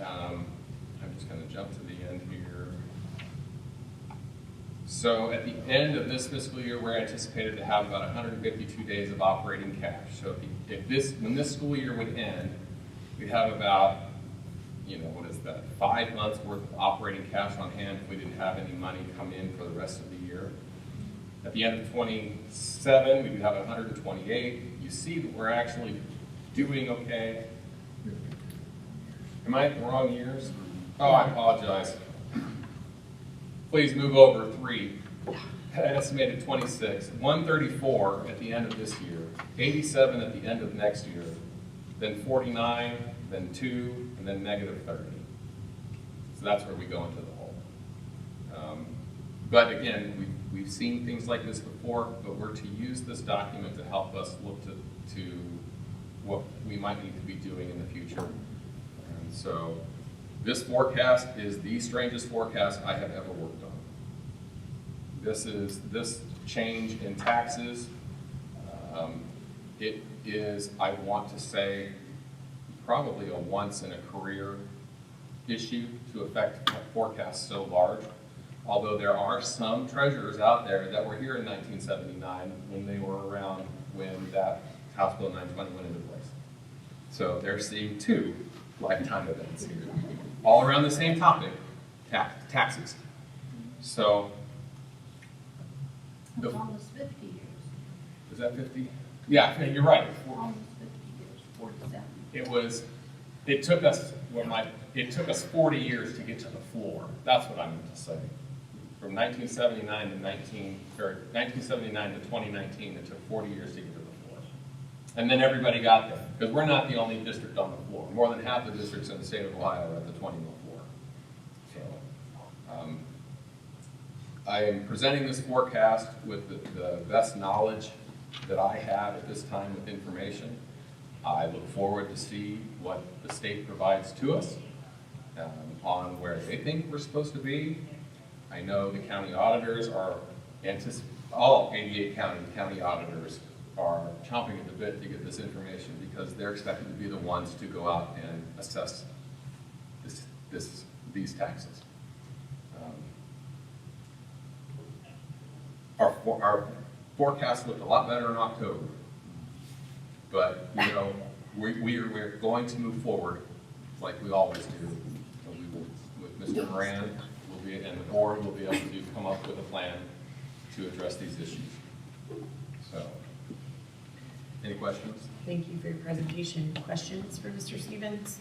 I'm just going to jump to the end here. So at the end of this fiscal year, we're anticipated to have about 152 days of operating cash. So when this school year would end, we'd have about, 5 months worth of operating cash on hand if we didn't have any money come in for the rest of the year. At the end of 27, we do have 128. You see that we're actually doing okay. Am I at the wrong years? Oh, I apologize. Please move over 3. Estimated 26, 134 at the end of this year, 87 at the end of next year, then 49, then 2, and then negative 30. So that's where we go into the hole. But again, we've seen things like this before, but we're to use this document to help us look to what we might need to be doing in the future. And so this forecast is the strangest forecast I have ever worked on. This change in taxes, it is, I want to say, probably a once in a career issue to affect a forecast so large. Although there are some treasurers out there that were here in 1979 when they were around when that House Bill 920 went into place. So they're seeing 2 lifetime events here, all around the same topic, taxes. So, That's almost 50 years. is that 50? Yeah, you're right. Almost 50 years, 47. It took us 40 years to get to the floor. That's what I meant to say. From 1979 to 2019, it took 40 years to get to the floor. And then everybody got there, because we're not the only district on the floor. More than half the districts in the state of Ohio are at the 20 mil floor. So, I am presenting this forecast with the best knowledge that I have at this time with information. I look forward to see what the state provides to us on where they think we're supposed to be. I know the county auditors are all 88 county auditors are chomping at the bit to get this information because they're expected to be the ones to go out and assess these taxes. Our forecast looked a lot better in October, but you know we're going to move forward like we always do. And we will, with Mr. Moran, and the board will be able to come up with a plan to address these issues. So, any questions? Thank you for your presentation. Questions for Mr. Stevens?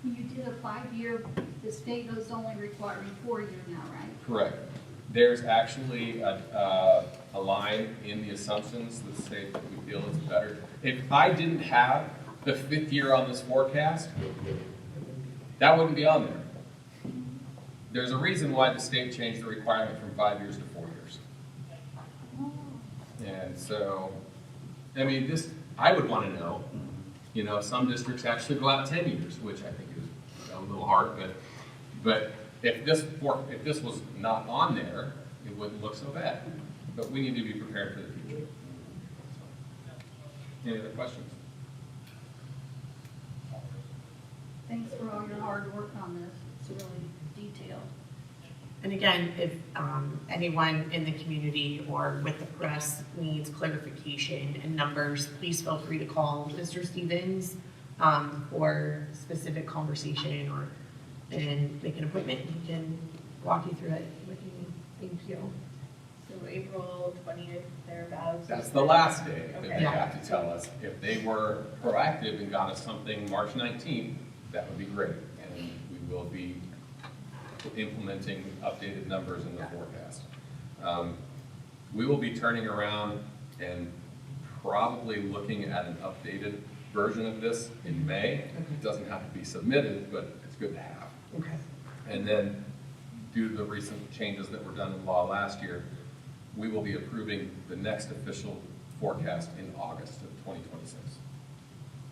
You did a 5-year, the state is only requiring 4-year now, right? Correct. There's actually a line in the assumptions that say that we feel it's better. If I didn't have the 5th year on this forecast, that wouldn't be on there. There's a reason why the state changed the requirement from 5 years to 4 years. And so, I mean, I would want to know, you know, some districts actually go out 10 years, which I think is a little hard, but if this was not on there, it wouldn't look so bad. But we need to be prepared for the future. Any other questions? Thanks for all your hard work on this. It's really detailed. And again, if anyone in the community or with the press needs clarification and numbers, please feel free to call Mr. Stevens for specific conversation and make an appointment. He can walk you through it with you. Thank you. So April 20th, thereabouts. That's the last day that Okay. they have to tell us. If they were proactive and got us something March 19th, that would be great. And we will be implementing updated numbers in the forecast. We will be turning around and probably looking at an updated version of this in May. It doesn't have to be submitted, but it's good to have. Okay. And then, due to the recent changes that were done in law last year, we will be approving the next official forecast in August of 2026.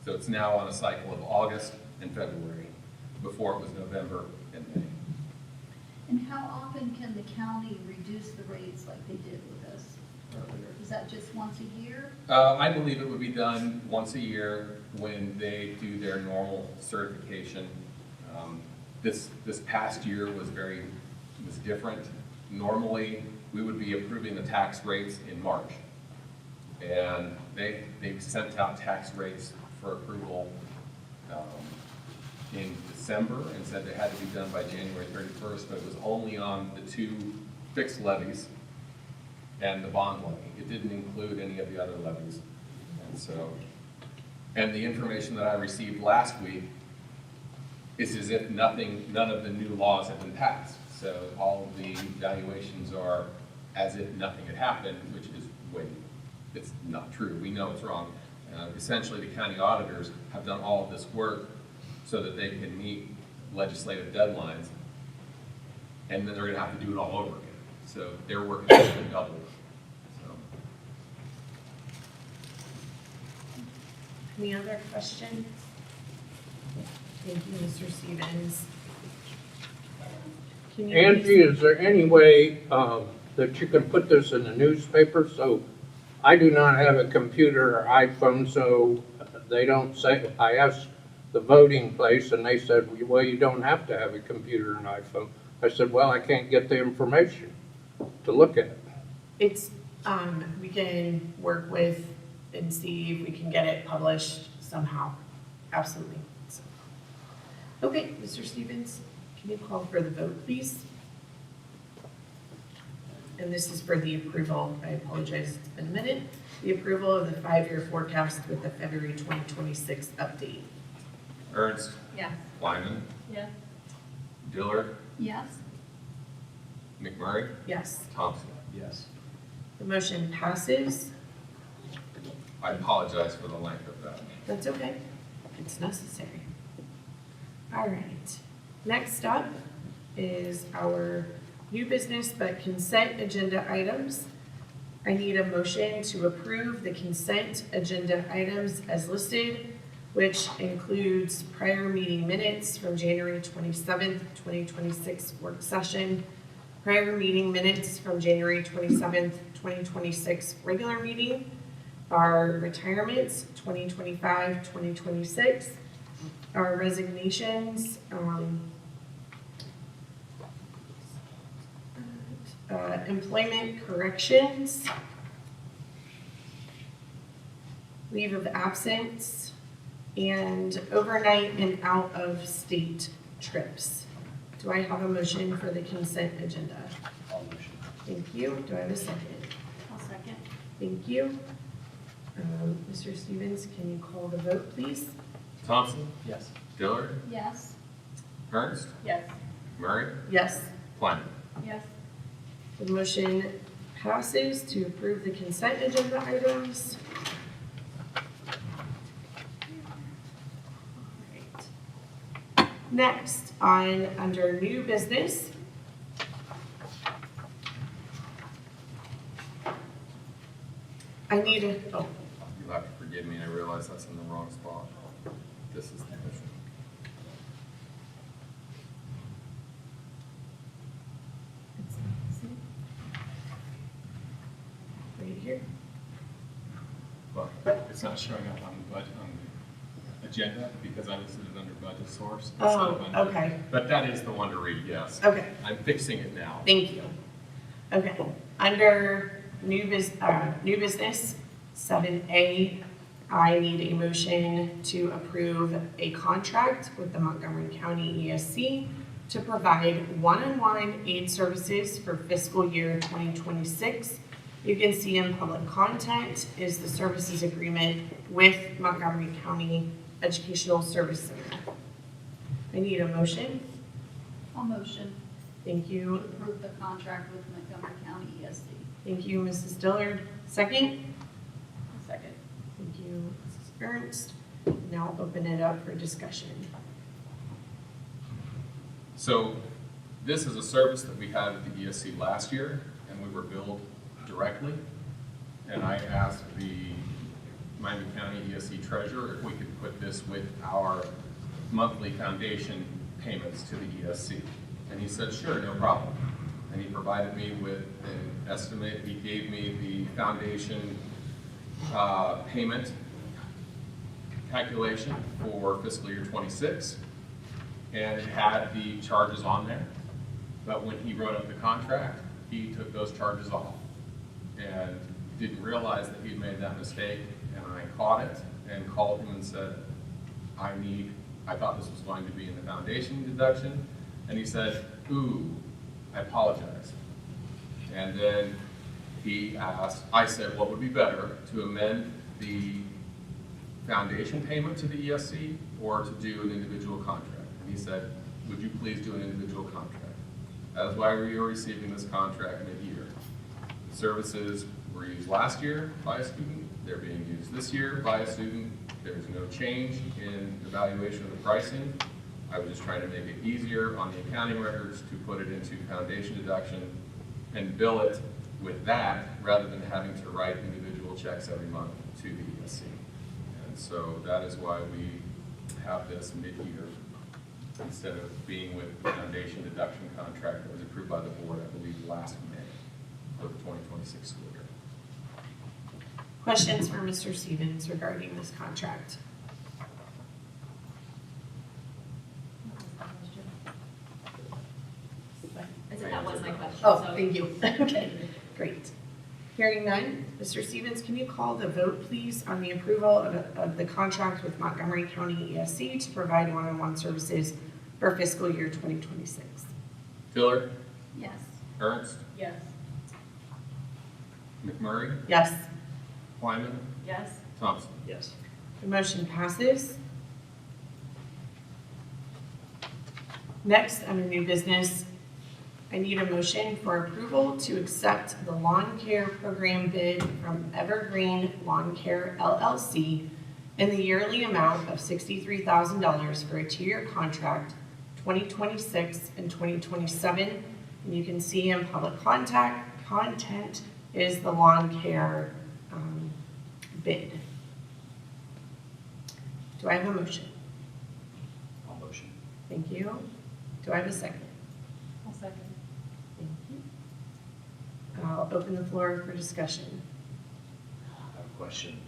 So it's now on a cycle of August and February. Before it was November and May. And how often can the county reduce the rates like they did with us earlier? Is that just once a year? I believe it would be done once a year when they do their normal certification. This past year was different. Normally, we would be approving the tax rates in March. And they sent out tax rates for approval in December and said they had to be done by January 31st, but it was only on the 2 fixed levies and the bond levy. It didn't include any of the other levies. And so, and the information that I received last week is as if none of the new laws have been passed. So all of the valuations are as if nothing had happened, which is it's not true. We know it's wrong. Essentially, the county auditors have done all of this work so that they can meet legislative deadlines, and then they're gonna have to do it all over again. So their work has been doubled. So. Any other questions? Thank you, Mr. Stevens. Can you Angie, is there any way that you can put this in the newspaper? So I do not have a computer or iPhone, so they don't say, I asked the voting place and they said, well, you don't have to have a computer and iPhone. I said, well, I can't get the information to look at it. It's, we can work with and see if we can get it published somehow. Absolutely. So. Okay, Mr. Stevens, can you call for the vote, please? And this is for the approval. I apologize, it's been a minute. The approval of the 5-year forecast with the February 2026 update. Ernst, Yes. Lyman, Yes. Dillard, Yes. McMurray, Yes, Thompson. Yes. the motion passes. I apologize for the length of that. That's okay. It's necessary. All right. Next up is our new business but consent agenda items. I need a motion to approve the consent agenda items as listed, which includes prior meeting minutes from January 27th, 2026 work session, prior meeting minutes from January 27th, 2026 regular meeting, our retirements, 2025, 2026, our resignations, employment corrections, leave of absence, and overnight and out of state trips. Do I have a motion for the consent agenda? All motion. Thank you. Do I have a second? I'll second. Thank you. Mr. Stevens, can you call the vote, please? Thompson, Yes. Dillard, Yes. Ernst, Yes. Murray, Yes. Lyman. Yes. The motion passes to approve the consent agenda items. Alright. Next, under new business. I need a, oh, You'll have to forgive me, I realize that's in the wrong spot. This is the motion. right here. But it's not showing up on the budget, on the agenda, because I listed it under budget source. instead of Oh, under- okay, But that is the one to read, yes. okay. I'm fixing it now. Thank you. Okay, under new business, 7A, I need a motion to approve a contract with the Montgomery County ESC to provide one-on-one aid services for fiscal year 2026. You can see in public content is the services agreement with Montgomery County Educational Service Center. I need a motion. I'll motion Thank to you. approve the contract with Montgomery County ESC. Thank you, Mrs. Dillard. Second? Second. Thank you, Mrs. Ernst. Now I'll open it up for discussion. So this is a service that we had at the ESC last year, and we were billed directly. And I asked the Miami County ESC treasurer if we could put this with our monthly foundation payments to the ESC. And he said, sure, no problem. And he provided me with an estimate. He gave me the foundation payment calculation for fiscal year 26. And it had the charges on there. But when he wrote up the contract, he took those charges off and didn't realize that he'd made that mistake. And I caught it and called him and said, I thought this was going to be in the foundation deduction. And he said, ooh, I apologize. And then he asked, I said, what would be better, to amend the foundation payment to the ESC or to do an individual contract? And he said, would you please do an individual contract? That is why we are receiving this contract mid-year. Services were used last year by a student, they're being used this year by a student. There is no change in the valuation of the pricing. I was just trying to make it easier on the accounting records to put it into foundation deduction and bill it with that rather than having to write individual checks every month to the ESC. And so that is why we have this mid-year instead of being with the foundation deduction contract that was approved by the board, I believe, last May for the 2026 school year. Questions for Mr. Stevens regarding this contract? I said that was my question. Oh, so- thank you. Okay, great. Hearing none, Mr. Stevens, can you call the vote, please, on the approval of the contract with Montgomery County ESC to provide one-on-one services for fiscal year 2026? Dillard, Yes. Ernst, Yes. McMurray, Yes. Wyman, Yes. Thompson. Yes. The motion passes. Next, under new business, I need a motion for approval to accept the lawn care program bid from Evergreen Lawn Care LLC in the yearly amount of $63,000 for a two-year contract, 2026 and 2027. And you can see in public content is the lawn care bid. Do I have a motion? I'll motion. Thank you. Do I have a second? I'll second. Thank you. I'll open the floor for discussion. I have a question.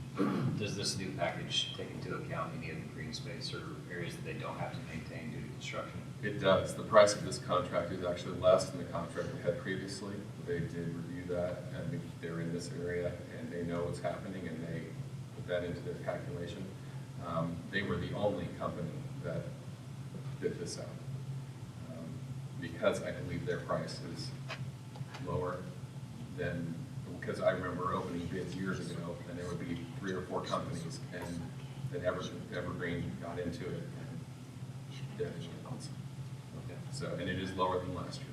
Does this new package take into account any of the green space or areas that they don't have to maintain due to construction? It does. The price of this contract is actually less than the contract we had previously. They did review that, and they're in this area, and they know what's happening, and they put that into their calculation. They were the only company that bid this out, because I believe their price is lower than, because I remember opening bids years ago, and there would be 3 or 4 companies, and then Evergreen got into it and did it. Okay. So, and it is lower than last year.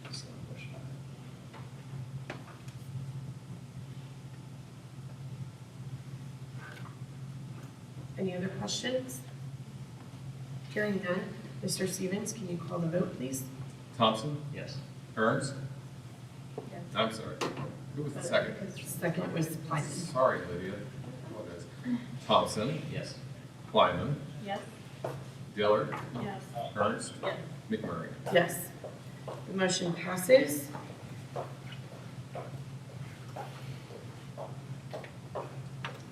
That's the only question I have. Any other questions? Hearing none, Mr. Stevens, can you call the vote, please? Thompson, Yes. Ernst, Yes. I'm sorry, who was the second? Second was Lyman. Sorry, Lydia. I apologize. Thompson, Yes. Wyman, Yes. Dillard, Yes. Ernst, Yes. McMurray. Yes. The motion passes.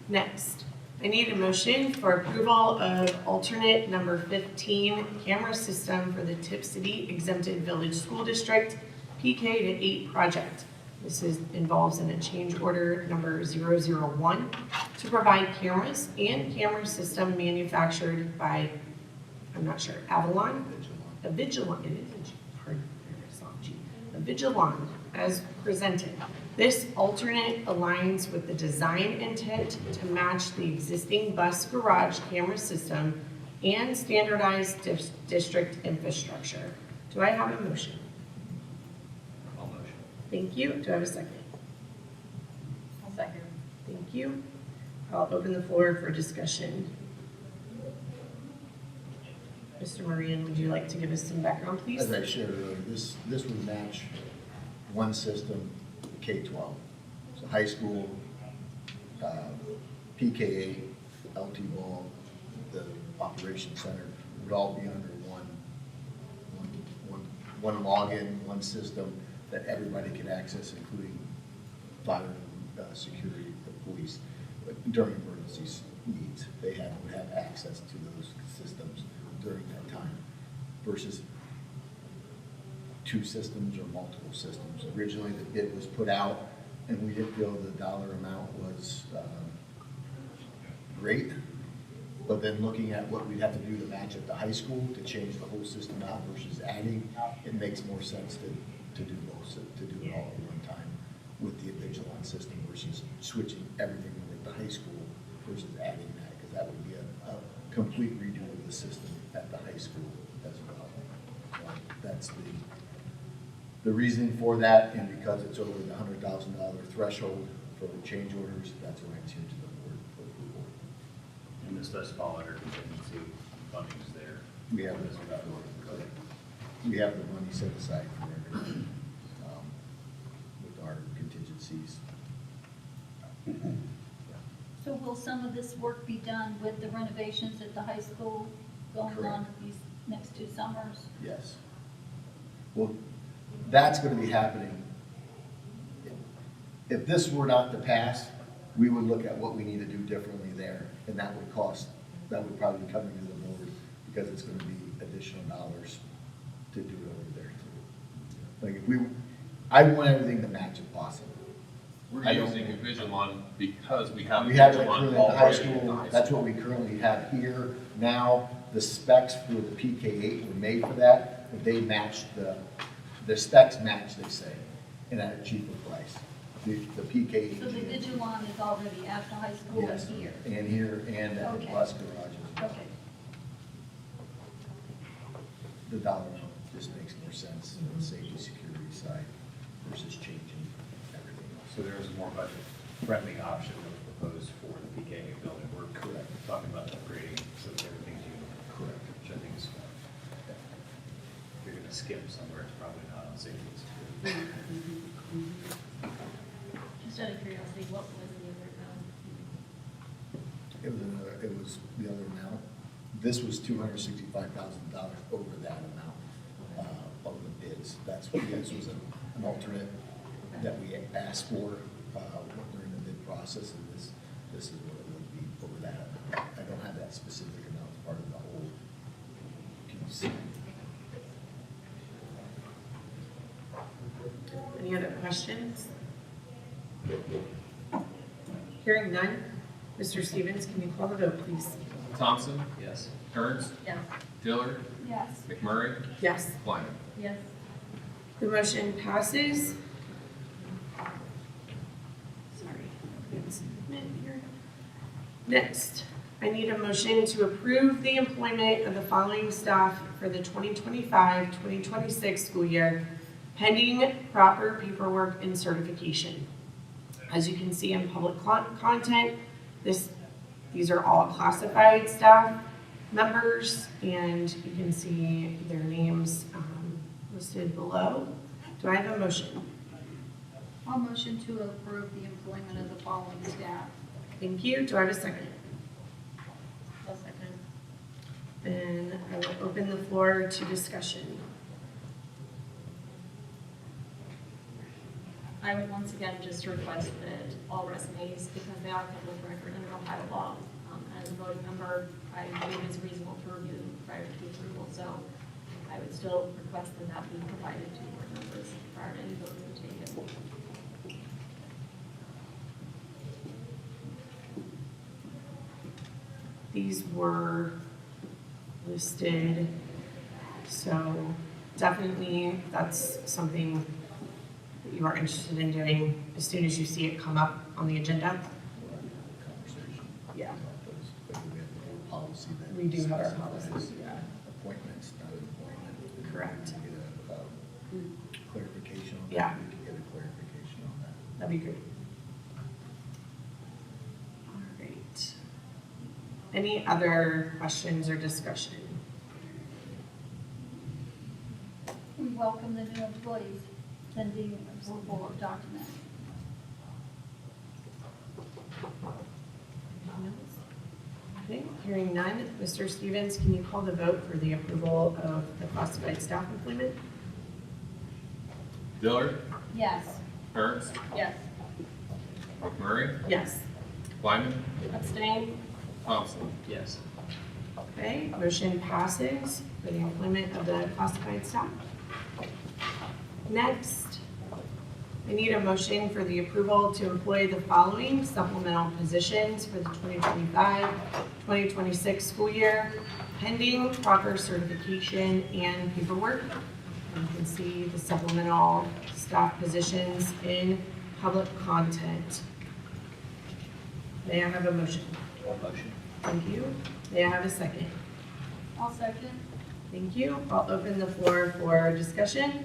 Next, I need a motion for approval of alternate number 15 camera system for the Tipp City Exempted Village School District PK to 8 project. This involves in a change order number 001 to provide cameras and camera system manufactured by, I'm not sure, Avalon? A Vigilon, it is a hard, it's not G. A Vigilon as presented. This alternate aligns with the design intent to match the existing bus garage camera system and standardized district infrastructure. Do I have a motion? I'll motion. Thank you. Do I have a second? I'll second. Thank you. I'll open the floor for discussion. Mr. Marian, would you like to give us some background, please? As I shared earlier, this would match one system, K-12. So high school, PKA, LT ball, the operations center would all be under one login, one system that everybody could access, including fire, security, the police. But during emergency needs, they would have access to those systems during that time versus 2 systems or multiple systems. Originally, the bid was put out, and we didn't feel the dollar amount was great. But then looking at what we'd have to do to match at the high school to change the whole system out versus adding, it makes more sense to do both, to do it all at one time with the Avigilon system versus switching everything over at the high school versus adding that, because that would be a complete redo of the system at the high school as well. So that's the reasoning for that, and because it's over the $100,000 threshold for the change orders, that's why it's here to the board for approval. And this does fall under contingency, funding is there. We have this, we have the money set aside for everything, with our contingencies. So will some of this work be done with the renovations at the high school going on Correct. these next 2 summers? Yes. Well, that's gonna be happening. If this were not to pass, we would look at what we need to do differently there, and that would probably be coming to the board, because it's gonna be additional dollars to do it over there too. Like if I want everything to match if possible. We're I don't- using Avigilon because we have We have it Avigilon currently already at the high at the school, high that's school. what we currently have here. Now, the specs for the PK8 were made for that, but they matched the specs match, they say, and at a cheaper price. The PK8. So the Vigilon is already at the high school and Yes, here? and here, and at the Okay. bus garages. Okay. The dollar amount just makes more sense on the safety security side versus changing everything else. So there is a more budget-friendly option that was proposed for the PK building. We're Correct. talking about upgrading so that everything's uniform. Correct. Which I think is, if you're gonna skip somewhere, it's probably not on safety and security. Just out of curiosity, what was the other amount? It was the other amount. This was $265,000 over that amount of the bids. This was an alternate that we asked for during the bid process, and this is what it would be over that amount. I don't have that specific amount as part of the whole piece. Any other questions? Hearing none. Mr. Stevens, can you call the vote, please? Thompson, Yes. Ernst, Yes. Dillard, Yes. McMurray, Yes. Lyman. Yes. The motion passes. Sorry. it's a minute here. Next, I need a motion to approve the employment of the following staff for the 2025-2026 school year, pending proper paperwork and certification. As you can see in public content, these are all classified staff members, and you can see their names listed below. Do I have a motion? I'll motion to approve the employment of the following staff. Thank you. Do I have a second? I'll second. Then I will open the floor to discussion. I would once again just request that all resumes, because they are public record under Ohio law, as a voting member, I believe it's reasonable to review prior to approval, so I would still request that that be provided to board members prior to any votes are taken. These were listed, so definitely that's something that you are interested in doing as soon as you see it come up on the agenda. We'll have a conversation Yeah. about those, but we have a whole policy that. We do have our specifies policies, yeah. Appointments, not an appointment. Correct. We can get a clarification on that. Yeah. We can get a clarification on that. That'd be great. All right. Any other questions or discussion? We welcome the new employees pending approval of documents. Okay, hearing none. Mr. Stevens, can you call the vote for the approval of the classified staff employment? Dillard, Yes. Ernst, Yes. McMurray, Yes. Lyman, Abstain? Thompson. Yes. Okay, motion passes for the employment of the classified staff. Next, I need a motion for the approval to employ the following supplemental positions for the 2025-2026 school year, pending proper certification and paperwork. You can see the supplemental staff positions in public content. May I have a motion? Motion. Thank you. May I have a second? I'll second. Thank you. I'll open the floor for discussion.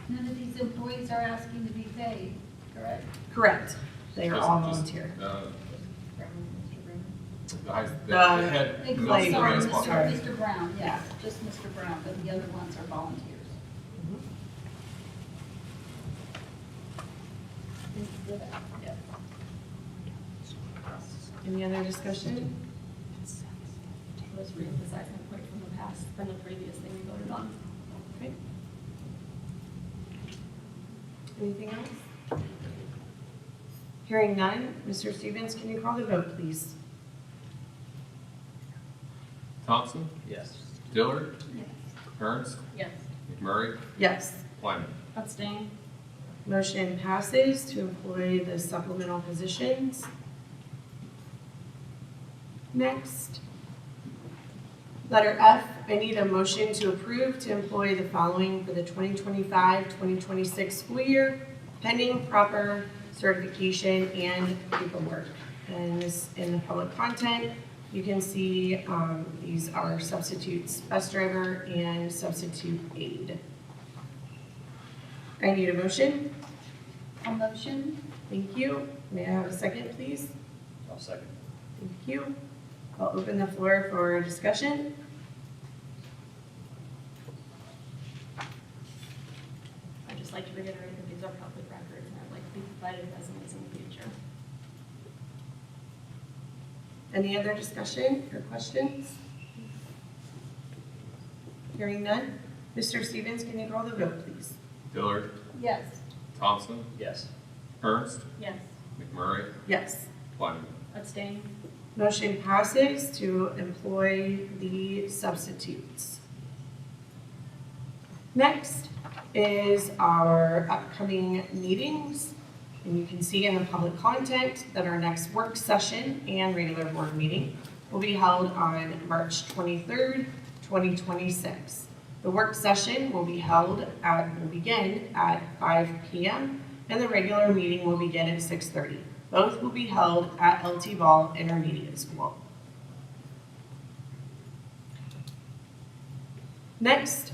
None of these employees are asking to be paid, correct? Correct. They are all Just- volunteer. The head, Hey, middle Clay, school sorry, baseball. sorry. Mr. Brown, yes, just Mr. Brown, but the other ones are volunteers. Any other discussion? Let's reemphasize that point from the past, from the previous thing we voted on. Okay. Anything else? Hearing none, Mr. Stevens, can you call the vote, please? Thompson, Yes. Dillard, Yes. Ernst, Yes. McMurray, Yes. Lyman. Abstain? Motion passes to employ the supplemental positions. Next. Letter F, I need a motion to approve to employ the following for the 2025-2026 school year, pending proper certification and paperwork. And this, in the public content, you can see these are substitutes, bus driver and substitute aide. I need a motion. A motion? Thank you. May I have a second, please? I'll second. Thank you. I'll open the floor for discussion. I'd just like to reiterate that these are public records and I'd like to be provided resumes in the future. Any other discussion or questions? Hearing none. Mr. Stevens, can you call the vote, please? Dillard, Yes. Thompson, Yes. Ernst, Yes. McMurray, Yes. Lyman. Abstain? Motion passes to employ the substitutes. Next is our upcoming meetings. And you can see in the public content that our next work session and regular board meeting will be held on March 23rd, 2026. The work session will begin at 5 p.m. and the regular meeting will begin at 6:30. Both will be held at LT Ball Intermediate School. Next,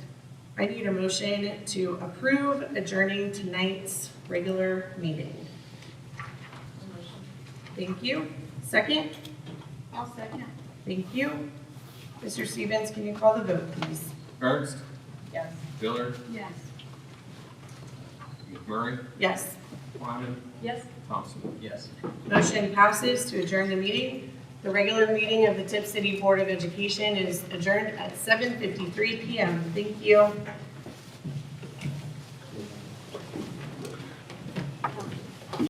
I need a motion to approve adjourning tonight's regular meeting. Thank you. Second? I'll second. Thank you. Mr. Stevens, can you call the vote, please? Ernst, Yes. Dillard, Yes. McMurray, Yes. Lyman, Yes. Thompson. Yes. Motion passes to adjourn the meeting. The regular meeting of the Tipp City Board of Education is adjourned at 7:53 p.m. Thank you.